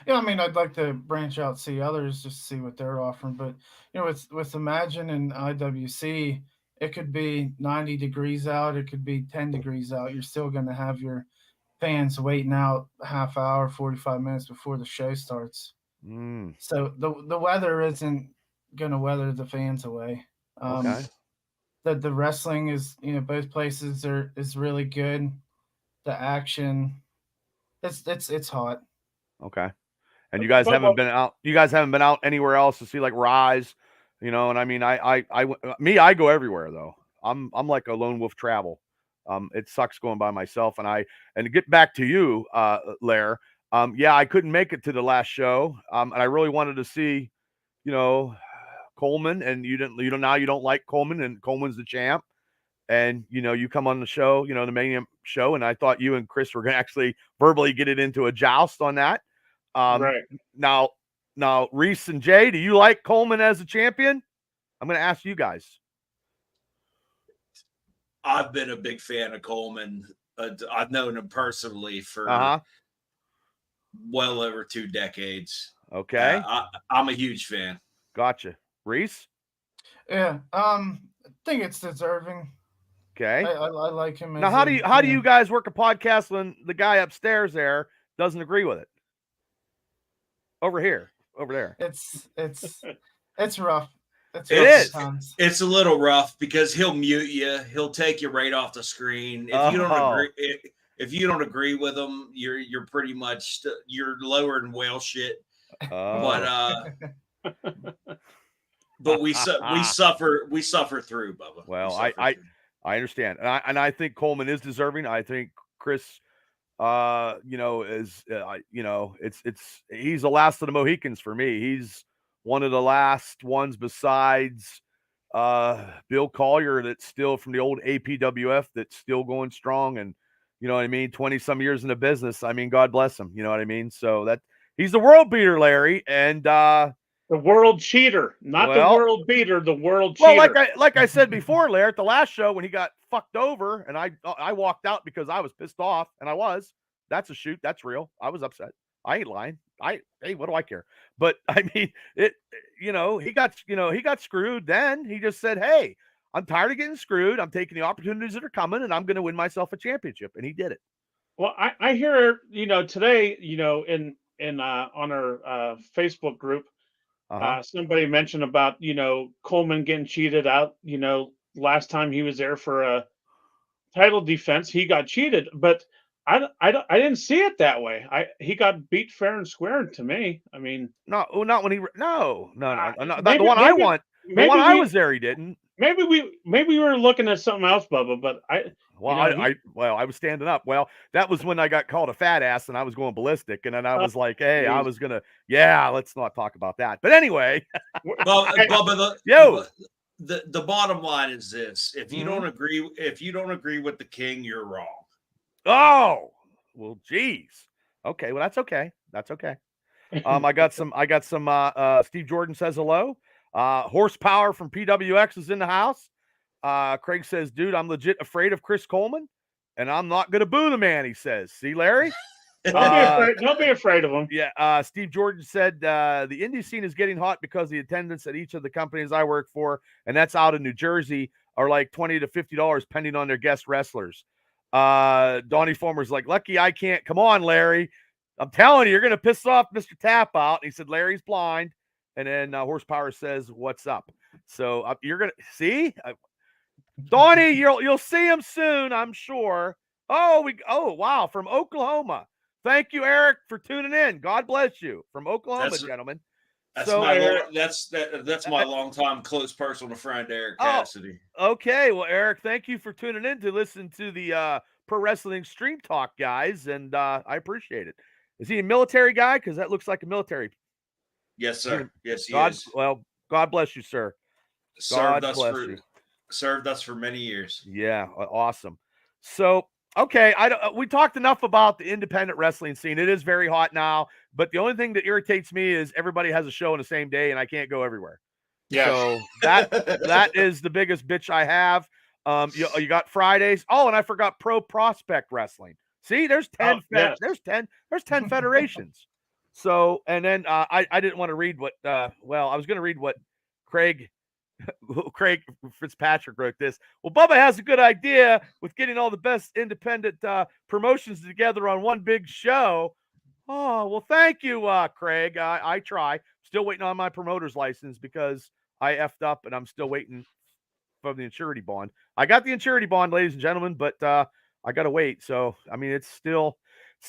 Yeah, I mean, I'd like to branch out, see others, just see what they're offering. But with Imagine and IWC, it could be 90 degrees out, it could be 10 degrees out. You're still going to have your fans waiting out a half hour, 45 minutes before the show starts. So the weather isn't going to weather the fans away. The wrestling is, both places is really good. The action, it's hot. Okay. And you guys haven't been out. You guys haven't been out anywhere else to see like Rise, And I mean, I go everywhere though. I'm like a lone wolf travel. It sucks going by myself. And to get back to you, Lair. Yeah, I couldn't make it to the last show. And I really wanted to see, Coleman. And you didn't. Now you don't like Coleman, and Coleman's the champ. And you come on the show, the Mania show, and I thought you and Chris were going to actually verbally get it into a joust on that. Right. Now, Reese and Jay, do you like Coleman as a champion? I'm going to ask you guys. I've been a big fan of Coleman. I've known him personally for well over 2 decades. Okay. I'm a huge fan. Gotcha. Reese? Yeah. I think it's deserving. Okay. I like him. Now, how do you guys work a podcast when the guy upstairs there doesn't agree with it? Over there. It's rough. It's a little rough because he'll mute you. He'll take you right off the screen. If you don't agree with him, you're pretty much you're lower than whale shit. But we suffer through, Bubba. Well, I understand, and I think Coleman is deserving. I think Chris, he's the last of the Mohicans for me. He's one of the last ones besides Bill Collier that's still from the old APWF that's still going strong, and 20 some years in the business. I mean, God bless him. You know what I mean? So that he's the world beater, Larry, and the world cheater, not the world beater, the world cheater. Well, like I said before, Larry, at the last show when he got fucked over, and I walked out because I was pissed off, and I was. That's a shoot. That's real. I was upset. I ain't lying. Hey, what do I care? But I mean, he got screwed. Then he just said, "Hey, I'm tired of getting screwed. I'm taking the opportunities that are coming, and I'm going to win myself a championship." And he did it. Well, I hear today, in on our Facebook group. Somebody mentioned about, Coleman getting cheated out. Last time he was there for a title defense, he got cheated, but I didn't see it that way. He got beat fair and square to me. I mean, not when he, no. The one I want. The one I was there, he didn't. maybe we were looking at something else, Bubba. But Well, I was standing up. Well, that was when I got called a fat ass and I was going ballistic. And then I was like, hey, I was gonna, let's not talk about that. But anyway, Well, Bubba, yo, the bottom line is this: if you don't agree with the king, you're wrong. Oh, well, geez. Okay, well, that's okay. That's okay. I got some. Steve Jordan says hello. Horsepower from PWX is in the house. Craig says, dude, I'm legit afraid of Chris Coleman, and I'm not gonna boo the man. He says, see, Larry. Don't be afraid of him. Yeah. Steve Jordan said the indie scene is getting hot because the attendance at each of the companies I work for, and that's out in New Jersey, are like $20 to $50, depending on their guest wrestlers. Donnie Fulmer's like, lucky I can't. Come on, Larry. I'm telling you, you're gonna piss off Mr. Tap Out. And he said Larry's blind, and then Horsepower says, "What's up?" So you're gonna see, Donnie. You'll see him soon, I'm sure. Oh wow, from Oklahoma. Thank you, Eric, for tuning in. God bless you from Oklahoma, gentlemen. That's my longtime close personal friend, Eric Cassidy. Okay, well, Eric, thank you for tuning in to listen to the Pro Wrestling Stream Talk, guys, and I appreciate it. Is he a military guy? Because that looks like a military. Yes, sir. Yes, he is. Well, God bless you, sir. Served us for many years. Yeah, awesome. So, okay, we talked enough about the independent wrestling scene. It is very hot now, but the only thing that irritates me is everybody has a show on the same day, and I can't go everywhere. Yeah. So that is the biggest bitch I have. You got Fridays. Oh, and I forgot Pro Prospect Wrestling. See, there's 10 there's 10 federations. So, and then I didn't want to read what I was going to read what Craig Fitzpatrick wrote this. Well, Bubba has a good idea with getting all the best independent promotions together on one big show. Oh, well, thank you, Craig. I try. Still waiting on my promoter's license because I effed up and I'm still waiting for the insurity bond. I got the insurity bond, ladies and gentlemen, but I got to wait. So, I mean, it's still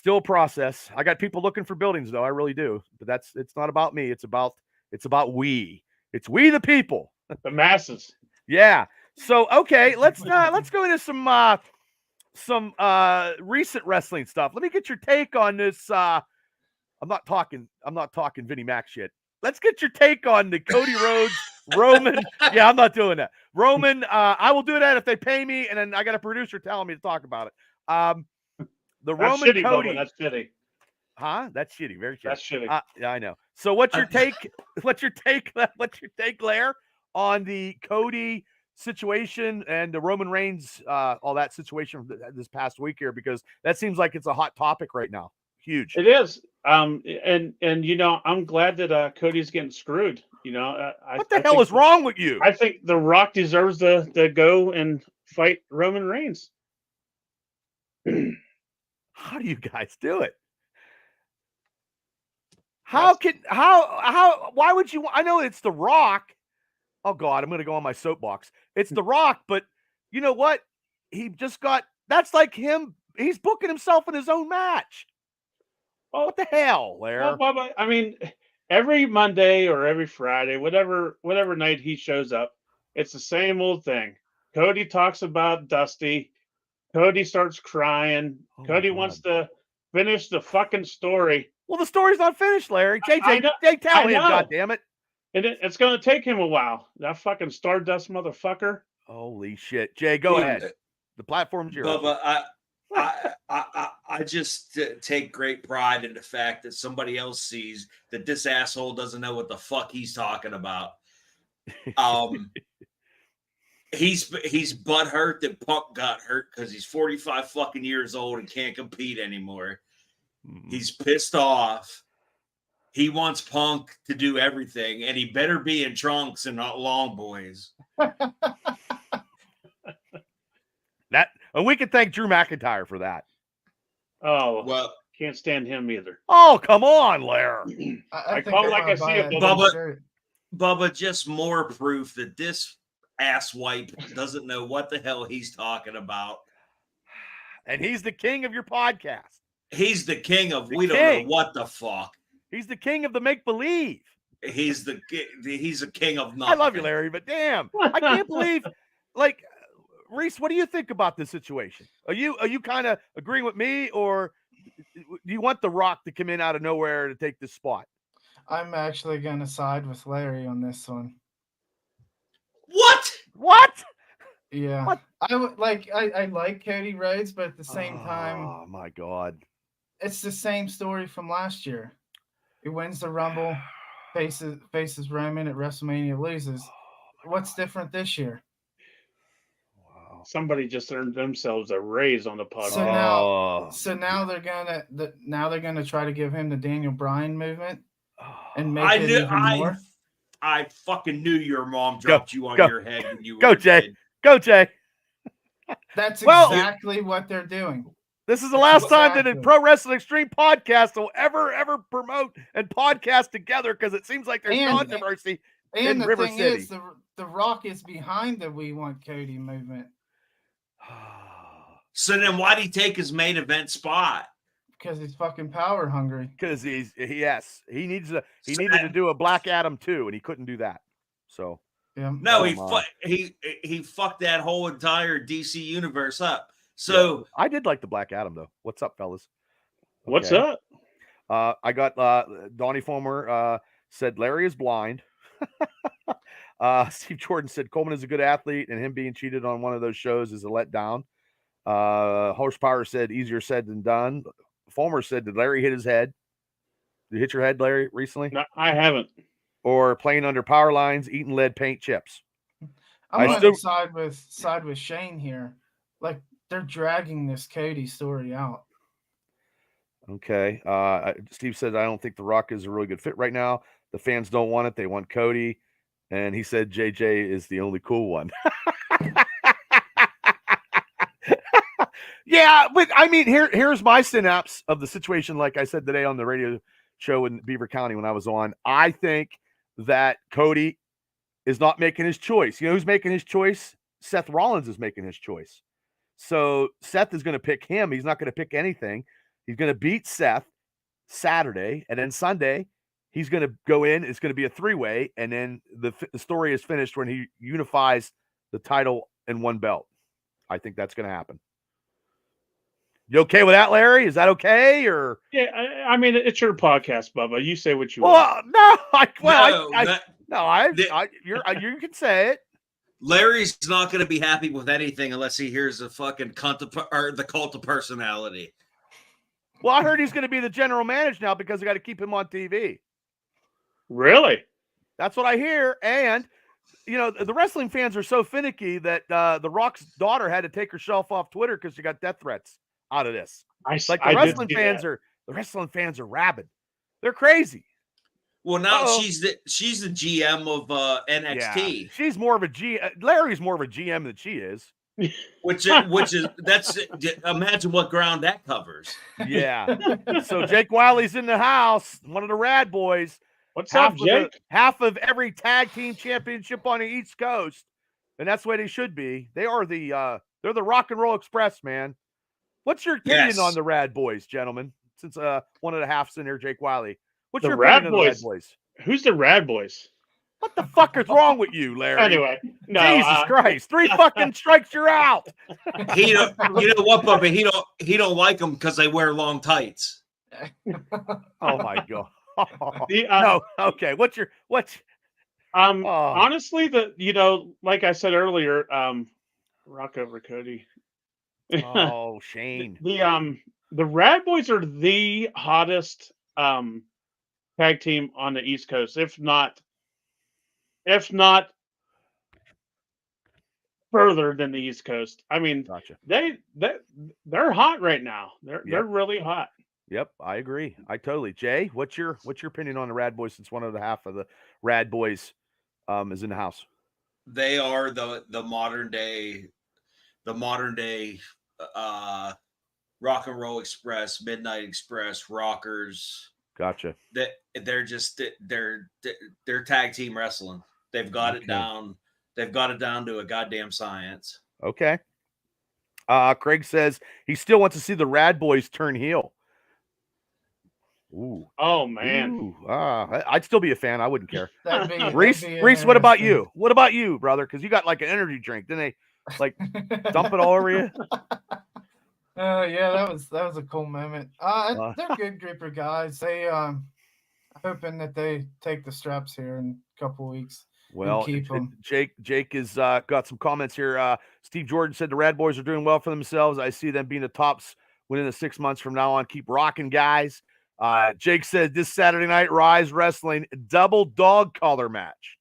a process. I got people looking for buildings though. I really do. But it's not about me. It's about we. It's we the people. The masses. Yeah. So, okay, let's go into some recent wrestling stuff. Let me get your take on this. I'm not talking Vinnie Mac shit. Let's get your take on the Cody Rhodes Roman. Yeah, I'm not doing that. Roman, I will do that if they pay me, and then I got a producer telling me to talk about it. The that's Roman shitty, Cody. Bubba, that's shitty. Huh? That's shitty. Very shitty. That's shitty. Yeah, I know. So what's your take? What's your take, Blair, on the Cody situation and the Roman Reigns, all that situation this past week here? Because that seems like it's a hot topic right now. Huge. It is. And I'm glad that Cody's getting screwed. What the hell is wrong with you? I think The Rock deserves to go and fight Roman Reigns. How do you guys do it? Why would you? I know it's The Rock. Oh God, I'm going to go on my soapbox. It's The Rock, but you know what? That's like him. He's booking himself in his own match. Oh, what the hell, Larry? Well, I mean, every Monday or every Friday, whatever night he shows up, it's the same old thing. Cody talks about Dusty. Cody starts crying. Cody wants to finish the fucking story. Well, the story's not finished, Larry. JJ, tell him, goddammit. And it's going to take him a while. That fucking Stardust motherfucker. Holy shit. Jay, go ahead. The platform's yours. Bubba, I just take great pride in the fact that somebody else sees that this asshole doesn't know what the fuck he's talking about. He's butthurt that Punk got hurt because he's 45 fucking years old and can't compete anymore. He's pissed off. He wants Punk to do everything, and he better be in trunks and not long boys. And we can thank Drew McIntyre for that. Oh, well, can't stand him either. Oh, come on, Larry. I call like I see it. Bubba, just more proof that this asswipe doesn't know what the hell he's talking about. And he's the king of your podcast. He's the king of don't know what the fuck. He's the king of the make-believe. He's a king of I nothing. love you, Larry, but damn, I can't believe, like, Reese, what do you think about this situation? Are you kind of agreeing with me, or do you want The Rock to come in out of nowhere to take this spot? I'm actually gonna side with Larry on this one. What? Yeah, What? I like Cody Rhodes, but at the same time, Oh my God, it's the same story from last year. He wins the Rumble, faces Roman at WrestleMania, loses. What's different this year? wow. Somebody just earned themselves a raise on the podcast. So now they're gonna try to give him the Daniel Bryan movement and make I it knew even more. I fucking knew your mom dropped you on go. your head when you were Go, a Jay. kid. Go, Jay. That's Well- exactly what they're doing. This is the last time that Exactly. a Pro Wrestling Extreme podcast will ever promote and podcast together, because it seems like there's And- controversy in And the River thing City. is, the Rock is behind the "We Want Cody" movement So then why'd he take his main event spot? because he's fucking power hungry. Because he needed to do a Black Adam too, and he couldn't do that. So Yeah. No, Oh, he fucked that whole entire DC universe up. So yeah. I did like the Black Adam though. What's up, fellas? What's Okay. up? I got Donnie Fulmer said Larry is blind. Steve Jordan said Coleman is a good athlete, and him being cheated on one of those shows is a letdown. Horsepower said easier said than done. Fulmer said, did Larry hit his head? Did you hit your head, Larry, recently? No, I haven't. Or playing under power lines, eating lead paint chips? I'm going to side with Shane here. Like, they're dragging this Cody story out. Okay. Steve said, I don't think The Rock is a really good fit right now. The fans don't want it. They want Cody. And he said JJ is the only cool one. Yeah, but I mean, here's my synapse of the situation. Like I said today on the radio show in Beaver County when I was on, I think that Cody is not making his choice. You know who's making his choice? Seth Rollins is making his choice. So Seth is going to pick him. He's not going to pick anything. He's going to beat Seth Saturday, and then Sunday he's going to go in. It's going to be a three-way, and then the story is finished when he unifies the title in one belt. I think that's going to happen. You okay with that, Larry? Is that okay? Or Yeah, I mean, it's your podcast, Bubba. You say what you want. You can say it. Larry's not going to be happy with anything unless he hears the fucking the cult of personality. Well, I heard he's going to be the general manager now because they got to keep him on TV. Really? That's what I hear. And you know, the wrestling fans are so finicky that The Rock's daughter had to take herself off Twitter because she got death threats out of this. The wrestling fans are rabid. They're crazy. Well, now she's the GM of NXT. Yeah, she's more of a Larry's more of a GM than she is. Which is that's imagine what ground that covers. Yeah. So Jake Wiley's in the house, one of the Rad Boys. What's up, Jake? Half of every tag team championship on the East Coast, and that's the way they should be. They are they're the Rock and Roll Express, man. What's your opinion on the Rad Boys, gentlemen? Since one of the halves in there, Jake Wiley. What's your opinion on the Rad Boys? Who's the Rad Boys? What the fuck is wrong with you, Larry? Anyway, no, Jesus Christ! 3 fucking strikes, you're out. You know what, Bubba? He don't like them because they wear long tights. Oh my god. No, okay. Honestly, like I said earlier, Rock over Cody. Oh, Shane. The Rad Boys are the hottest tag team on the East Coast, if not further than the East Coast. I mean, gotcha. They're hot right now. They're really hot. Yep, I agree. I totally. Jay, what's your opinion on the Rad Boys? Since one of the half of the Rad Boys is in the house, they are the modern day Rock and Roll Express, Midnight Express, Rockers. Gotcha. They're tag team wrestling. They've got it down. They've got it down to a goddamn science. Okay. Craig says he still wants to see the Rad Boys turn heel. Ooh. Oh man. Ooh. I'd still be a fan. I wouldn't care. Reese, Reese, what about you? What about you, brother? Because you got like an energy drink. Didn't they like dump it all over you? Yeah, that was a cool moment. They're a good group of guys. They hoping that they take the straps here in a couple weeks. Well, keep them. Jake has got some comments here. Steve Jordan said the Rad Boys are doing well for themselves. I see them being the tops within the 6 months from now on. Keep rocking, guys. Jake said this Saturday night, Rise Wrestling double dog collar match.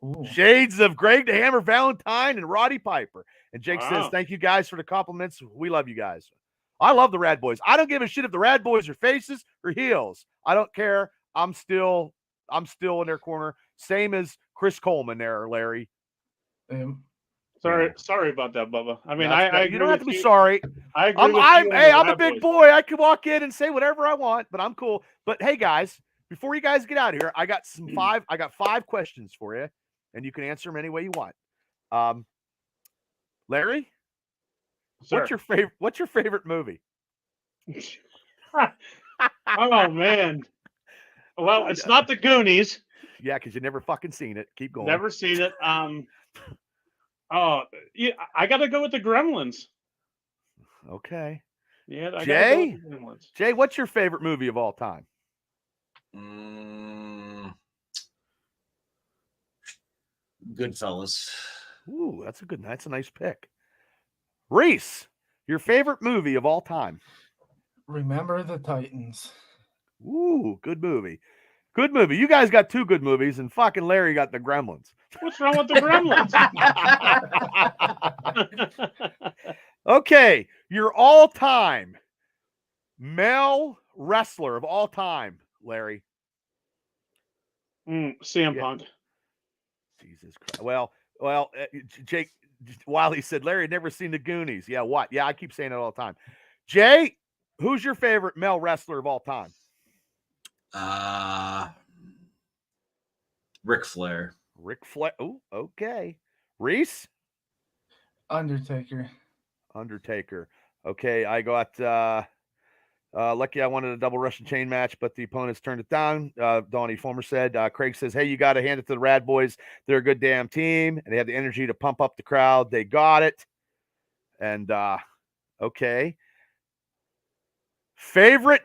Ooh. Shades of Greg the Hammer Valentine and Roddy Piper. And Jake says, Wow. thank you guys for the compliments. We love you guys. I love the Rad Boys. I don't give a shit if the Rad Boys are faces or heels. I don't care. I'm still in their corner. Same as Chris Coleman there, Larry. Sorry about that, Bubba. I mean, you don't have to be sorry. I agree with you. Hey, I'm a big boy. I can walk in and say whatever I want, but I'm cool. But hey, guys, before you guys get out of here, I got 5 questions for you, and you can answer them any way you want. Larry, Sir. what's your favorite movie? Oh man. Well, it's not the Goonies. Yeah, because you never fucking seen it. Keep going. Never seen it. Oh, yeah, I got to go with the Gremlins. Okay. Yeah, I Jay? gotta go with the Gremlins. Jay, what's your favorite movie of all time? Goodfellas. Ooh, that's a nice pick. Reese, your favorite movie of all time? Remember the Titans. Ooh, good movie. Good movie. You guys got 2 good movies, and fucking Larry got the Gremlins. What's wrong with the Gremlins? Okay, your all-time male wrestler of all time, Larry. CM Punk. Jesus Christ. Well, Jake, while he said Larry had never seen the Goonies. Yeah, what? Yeah, I keep saying it all the time. Jay, who's your favorite male wrestler of all time? Ric Flair. Ric Flair. Oh, okay. Reese? Undertaker. Okay, I got lucky I wanted a double Russian chain match, but the opponents turned it down. Donnie Fulmer said, Craig says, hey, you got to hand it to the Rad Boys. They're a good damn team, and they have the energy to pump up the crowd. They got it. And, okay. Favorite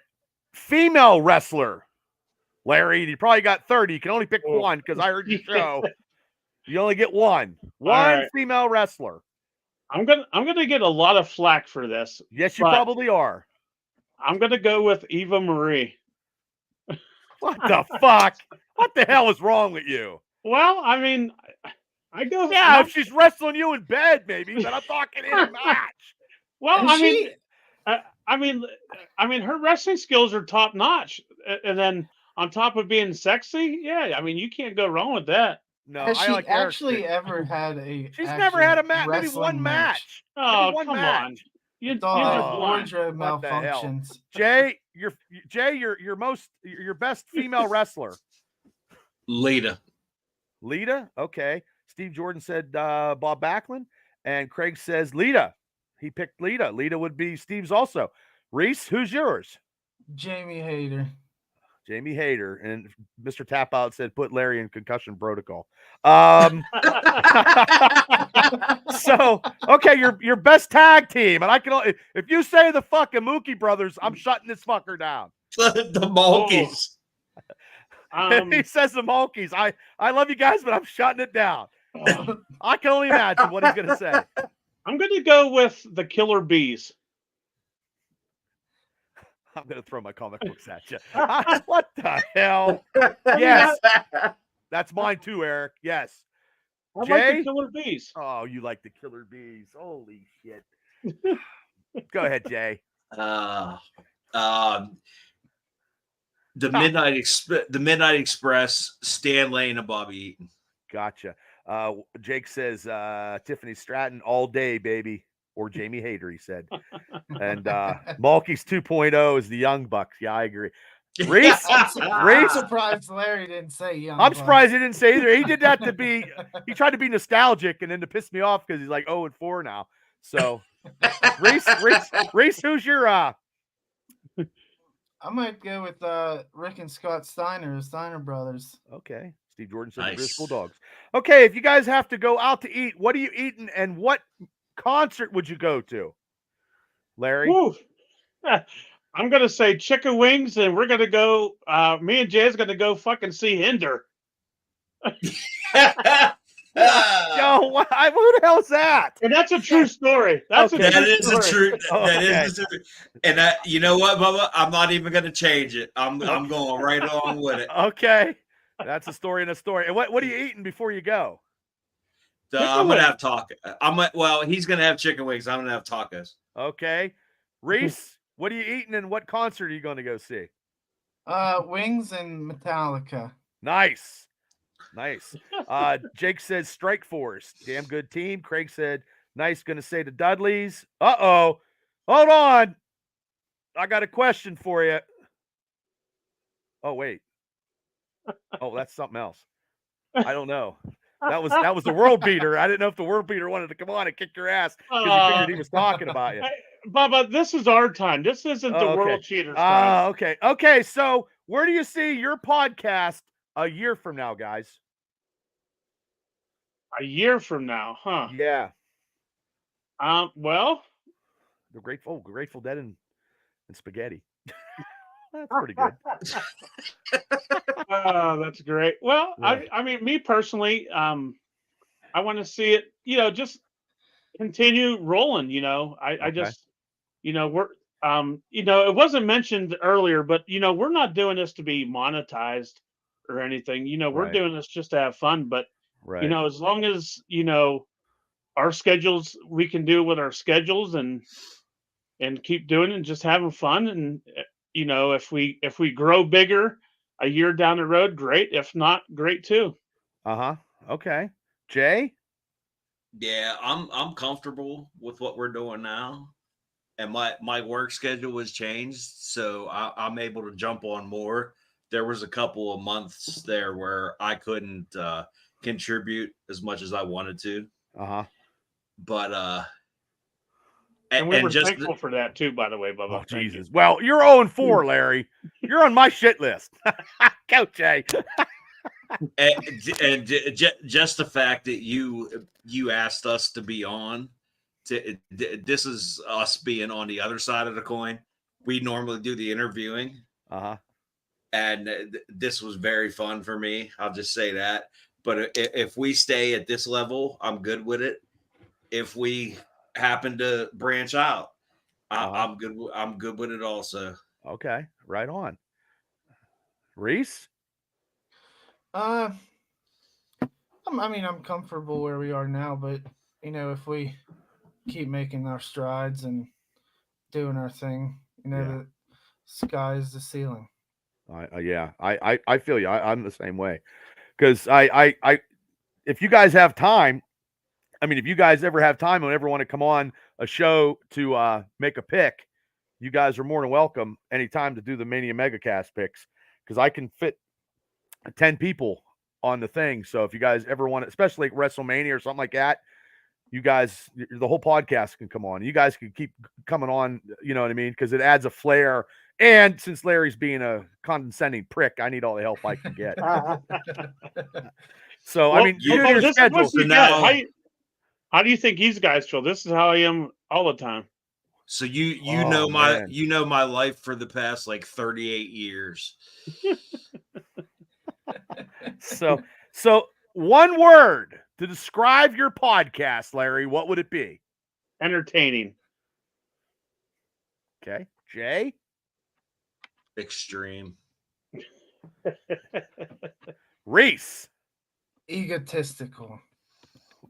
female wrestler? Larry, you probably got 30. You can only pick one because I heard your show. You only get one. One female wrestler. I'm gonna get a lot of flack for this. Yes, you probably are. I'm gonna go with Eva Marie. What the fuck? What the hell is wrong with you? Well, I mean, I go. Yeah, if she's wrestling you in bed, maybe, but I'm talking in a match. Well, I mean, her wrestling skills are top notch, and then on top of being sexy, yeah, I mean, you can't go wrong with that. No, has she actually ever had a? She's never had a match. Maybe one match. Oh, come on! You wardrobe malfunctions. Jay, your best female wrestler. Lita. Okay. Steve Jordan said Bob Backlund, and Craig says Lita. He picked Lita. Lita would be Steve's also. Reese, who's yours? Jamie Hayter. And Mr. Tap Out said put Larry in concussion protocol. So okay, your best tag team, and I can if you say the fucking Mookie Brothers, I'm shutting this fucker down. The Monkeys. He says the Monkeys. I love you guys, but I'm shutting it down. I can only imagine what he's gonna say. I'm gonna go with the Killer Bees. I'm going to throw my comic books at you. What the hell? Yes. That's mine too, Eric. Yes. I Jay? like the Killer Bees. Oh, you like the Killer Bees. Holy shit. Go ahead, Jay. The Midnight Express, Stan Lane and Bobby Eaton. Gotcha. Jake says Tiffany Stratton all day, baby. Or Jamie Hayter, he said. And Malky's 2.0 is the Young Bucks. Yeah, I agree. Reese, I'm surprised Larry didn't say Young I'm Bucks. surprised he didn't say either. He did that he tried to be nostalgic and then to piss me off because he's like 0-4 now. So Reese, who's your I might go with Rick and Scott Steiner, the Steiner brothers. Okay. Steve Jordan said the Nice. Driscoll Dogs. Okay, if you guys have to go out to eat, what are you eating and what concert would you go to? Larry? Woo. I'm gonna say chicken wings, and we're gonna go. Me and Jay's gonna go fucking see Hinder. Yo, who the hell's that? And that's a true story. That's Okay. That a true is story. a true. That Okay. is a true. And you know what, Bubba? I'm not even going to change it. I'm going right along with it. Okay. That's a story and a story. And what are you eating before you go? I'm going to have tacos. Well, he's going to have chicken wings. I'm going to have tacos. Okay. Reese, what are you eating and what concert are you going to go see? Wings and Metallica. Nice. Jake says Strike Force. Damn good team. Craig said, nice. Going to say the Dudleys. Uh-oh. Hold on. I got a question for you. Oh, wait. Oh, that's something else. I don't know. That was the world beater. I didn't know if the world beater wanted to come on and kick your ass because he figured he was talking about you. Bubba, this is our time. This isn't the world cheaters time. Okay. Okay. So where do you see your podcast a year from now, guys? A year from now, huh? Yeah. Well, The Grateful Dead and spaghetti. That's pretty good. Oh, that's great. Well, Yeah. I mean, me personally, I want to see it, just continue rolling. I just, we're, it wasn't mentioned earlier, but we're not doing this to be monetized or anything. We're Right. doing this just to have fun. But Right. as long as our schedules, we can do with our schedules and keep doing it and just having fun. And if we grow bigger a year down the road, great. If not, great too. Okay. Jay? Yeah, I'm comfortable with what we're doing now. And my work schedule was changed, so I'm able to jump on more. There was a couple of months there where I couldn't contribute as much as I wanted to. But and we were thankful for that too, by the way, Bubba. Oh, Jesus. Well, you're 0-4, Larry. You're on my shit list. Go, Jay. and just the fact that you asked us to be on, this is us being on the other side of the coin. We normally do the interviewing. And this was very fun for me. I'll just say that. But if we stay at this level, I'm good with it. If we happen to branch out, I'm good. I'm good with it also. Okay, right on. Reese? I'm comfortable where we are now, but if we keep making our strides and doing our thing, the sky's the ceiling. I feel you. I'm the same way. Because I if you guys have time, if you guys ever have time and ever want to come on a show to make a pick, you guys are more than welcome anytime to do the Mania Megacast picks, because I can fit 10 people on the thing. So if you guys ever want it, especially like WrestleMania or something like that, you guys, the whole podcast can come on. You guys can keep coming on, you know what I mean? Because it adds a flair. And since Larry's being a condescending prick, I need all the help I can get. So, well, your schedule. How do you think these guys feel? This is how I am all the time. So you know my life for the past like 38 years. So one word to describe your podcast, Larry, what would it be? Entertaining. Okay. Jay? Extreme. Reese? Egotistical.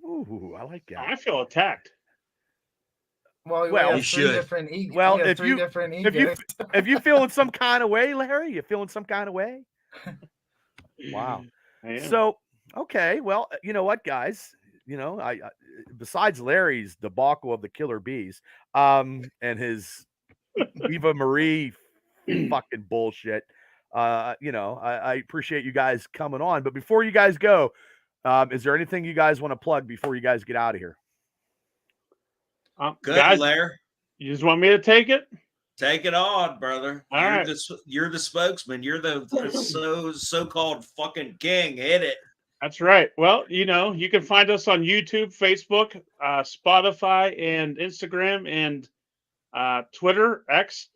Ooh, I like that. I feel attacked. Well, you should. If you feeling some kind of way, Larry, you feeling some kind of way? Wow. So, okay. Well, you know what, guys? I besides Larry's debacle of the Killer Bees, and his Eva Marie fucking bullshit, I appreciate you guys coming on. But before you guys go, is there anything you guys want to plug before you guys get out of here? Good, guys, Larry. You just want me to take it? Take it on, brother. All you're right. you're the spokesman. You're the so-called fucking king. Hit it. That's right. Well, you can find us on YouTube, Facebook, Spotify, and Instagram, and Twitter, X.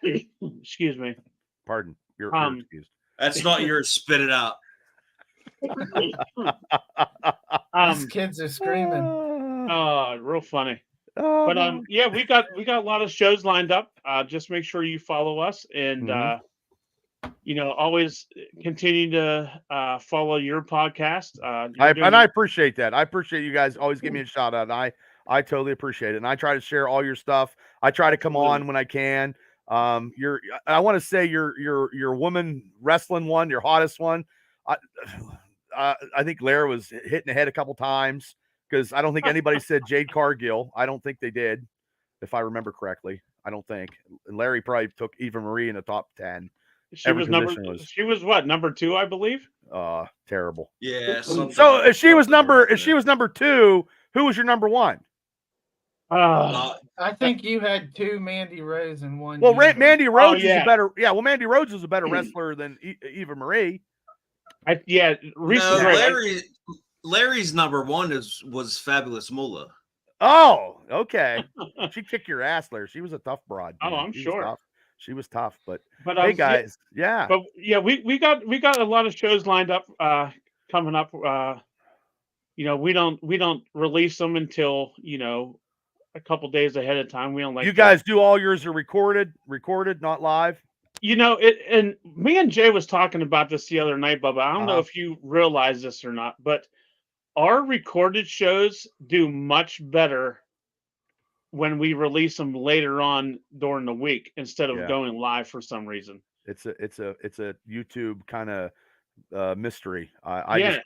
Excuse me. Pardon. You're excused. That's not yours. Spit it out. These kids are screaming. Oh, real funny. But yeah, we got a lot of shows lined up. Just make sure you follow us, and always continue to follow your podcast. And I appreciate that. I appreciate you guys always give me a shout out. And I totally appreciate it. And I try to share all your stuff. I try to come on when I can. I want to say your woman wrestling one, your hottest one. I think Larry was hitting the head a couple times because I don't think anybody said Jade Cargill. I don't think they did, if I remember correctly. I don't think. And Larry probably took Eva Marie in the top 10. She was number 2, I believe. Terrible. Yeah. So if she was number 2, who was your number 1? I think you had 2 Mandy Rose and 1. Well, Mandy Rhodes is a better. Yeah, well, Mandy Rhodes is a better wrestler than Eva Marie. Larry's number 1 was Fabulous Moolah. Oh, okay. She kicked your ass, Larry. She was a tough broad. Oh, I'm sure. She was tough, but hey, guys, yeah. But yeah, we got a lot of shows lined up coming up. We don't release them until a couple days ahead of time. We don't like you guys do all yours are recorded, not live. And me and Jay was talking about this the other night, Bubba. I don't know if you realize this or not, but our recorded shows do much better when we release them later on during the week instead of going live for some reason. It's a YouTube kind of mystery. I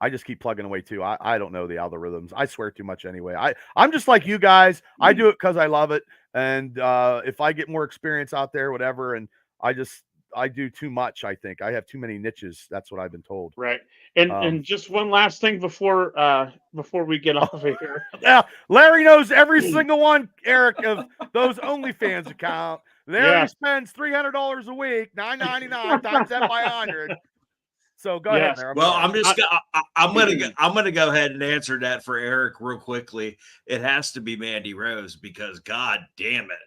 just keep plugging away too. I don't know the algorithms. I swear too much anyway. I'm just like you guys. I do it because I love it. And if I get more experience out there, whatever, and I do too much, I think. I have too many niches. That's what I've been told. Right. And just one last thing before we get off of here. Yeah, Larry knows every single one, Eric, of those OnlyFans account. Larry spends $300 a week, $9.99 times that by 100. So go ahead, Larry. Well, I'm gonna go ahead and answer that for Eric real quickly. It has to be Mandy Rose because God damn it.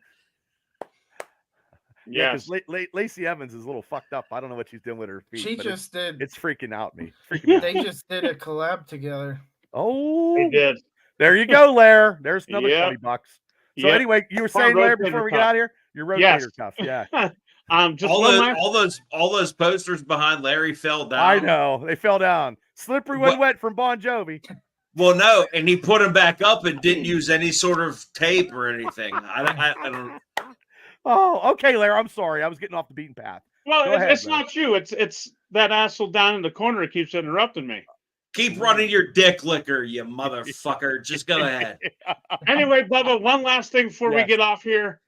Yeah, because Lacey Evans is a little fucked up. I don't know what she's doing with her feet. She just did. It's freaking out me. They just did a collab together. Oh, they did. There you go, Larry. There's another $20. So anyway, you were saying, Larry, before we get out of here, your rotator cuff. Yeah. Just all those posters behind Larry fell down. I know they fell down. Slippery when wet from Bon Jovi. Well, no, and he put them back up and didn't use any sort of tape or anything. I don't. Oh, okay, Larry. I'm sorry. I was getting off the beaten path. Well, it's not you. It's that asshole down in the corner that keeps interrupting me. Keep running your dick licker, you motherfucker. Just go ahead. Anyway, Bubba, one last thing before we get off here.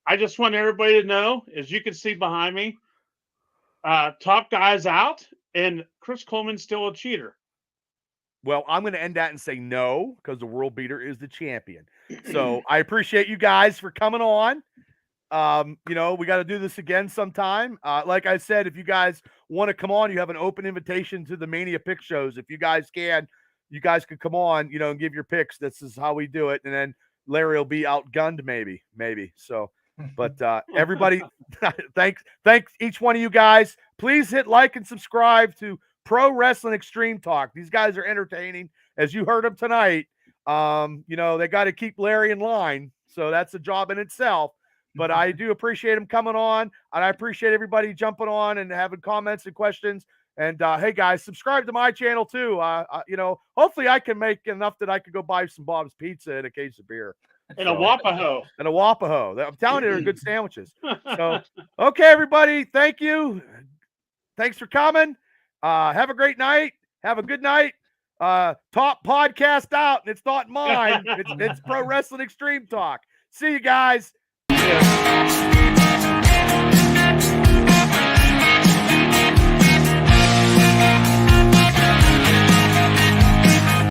I just want everybody to know, as you can see behind me, top guy's out, and Chris Coleman's still a cheater. Well, I'm going to end that and say no, because the world beater is the champion. So I appreciate you guys for coming on. We got to do this again sometime. Like I said, if you guys want to come on, you have an open invitation to the Mania pick shows. If you guys can, you guys could come on, and give your picks. This is how we do it. And then Larry will be outgunned, maybe. So, but everybody, thanks each one of you guys. Please hit like and subscribe to Pro Wrestling Extreme Talk. These guys are entertaining, as you heard them tonight. They got to keep Larry in line, so that's a job in itself. But I do appreciate him coming on, and I appreciate everybody jumping on and having comments and questions. And hey, guys, subscribe to my channel too. Hopefully I can make enough that I could go buy some Bob's Pizza and a case of beer. And a Wapaho. I'm telling you, they're good sandwiches. So, okay, everybody, thank you. Thanks for coming. Have a great night. Have a good night. Top podcast out, and it's not mine. It's Pro Wrestling Extreme Talk. See you guys. Yeah.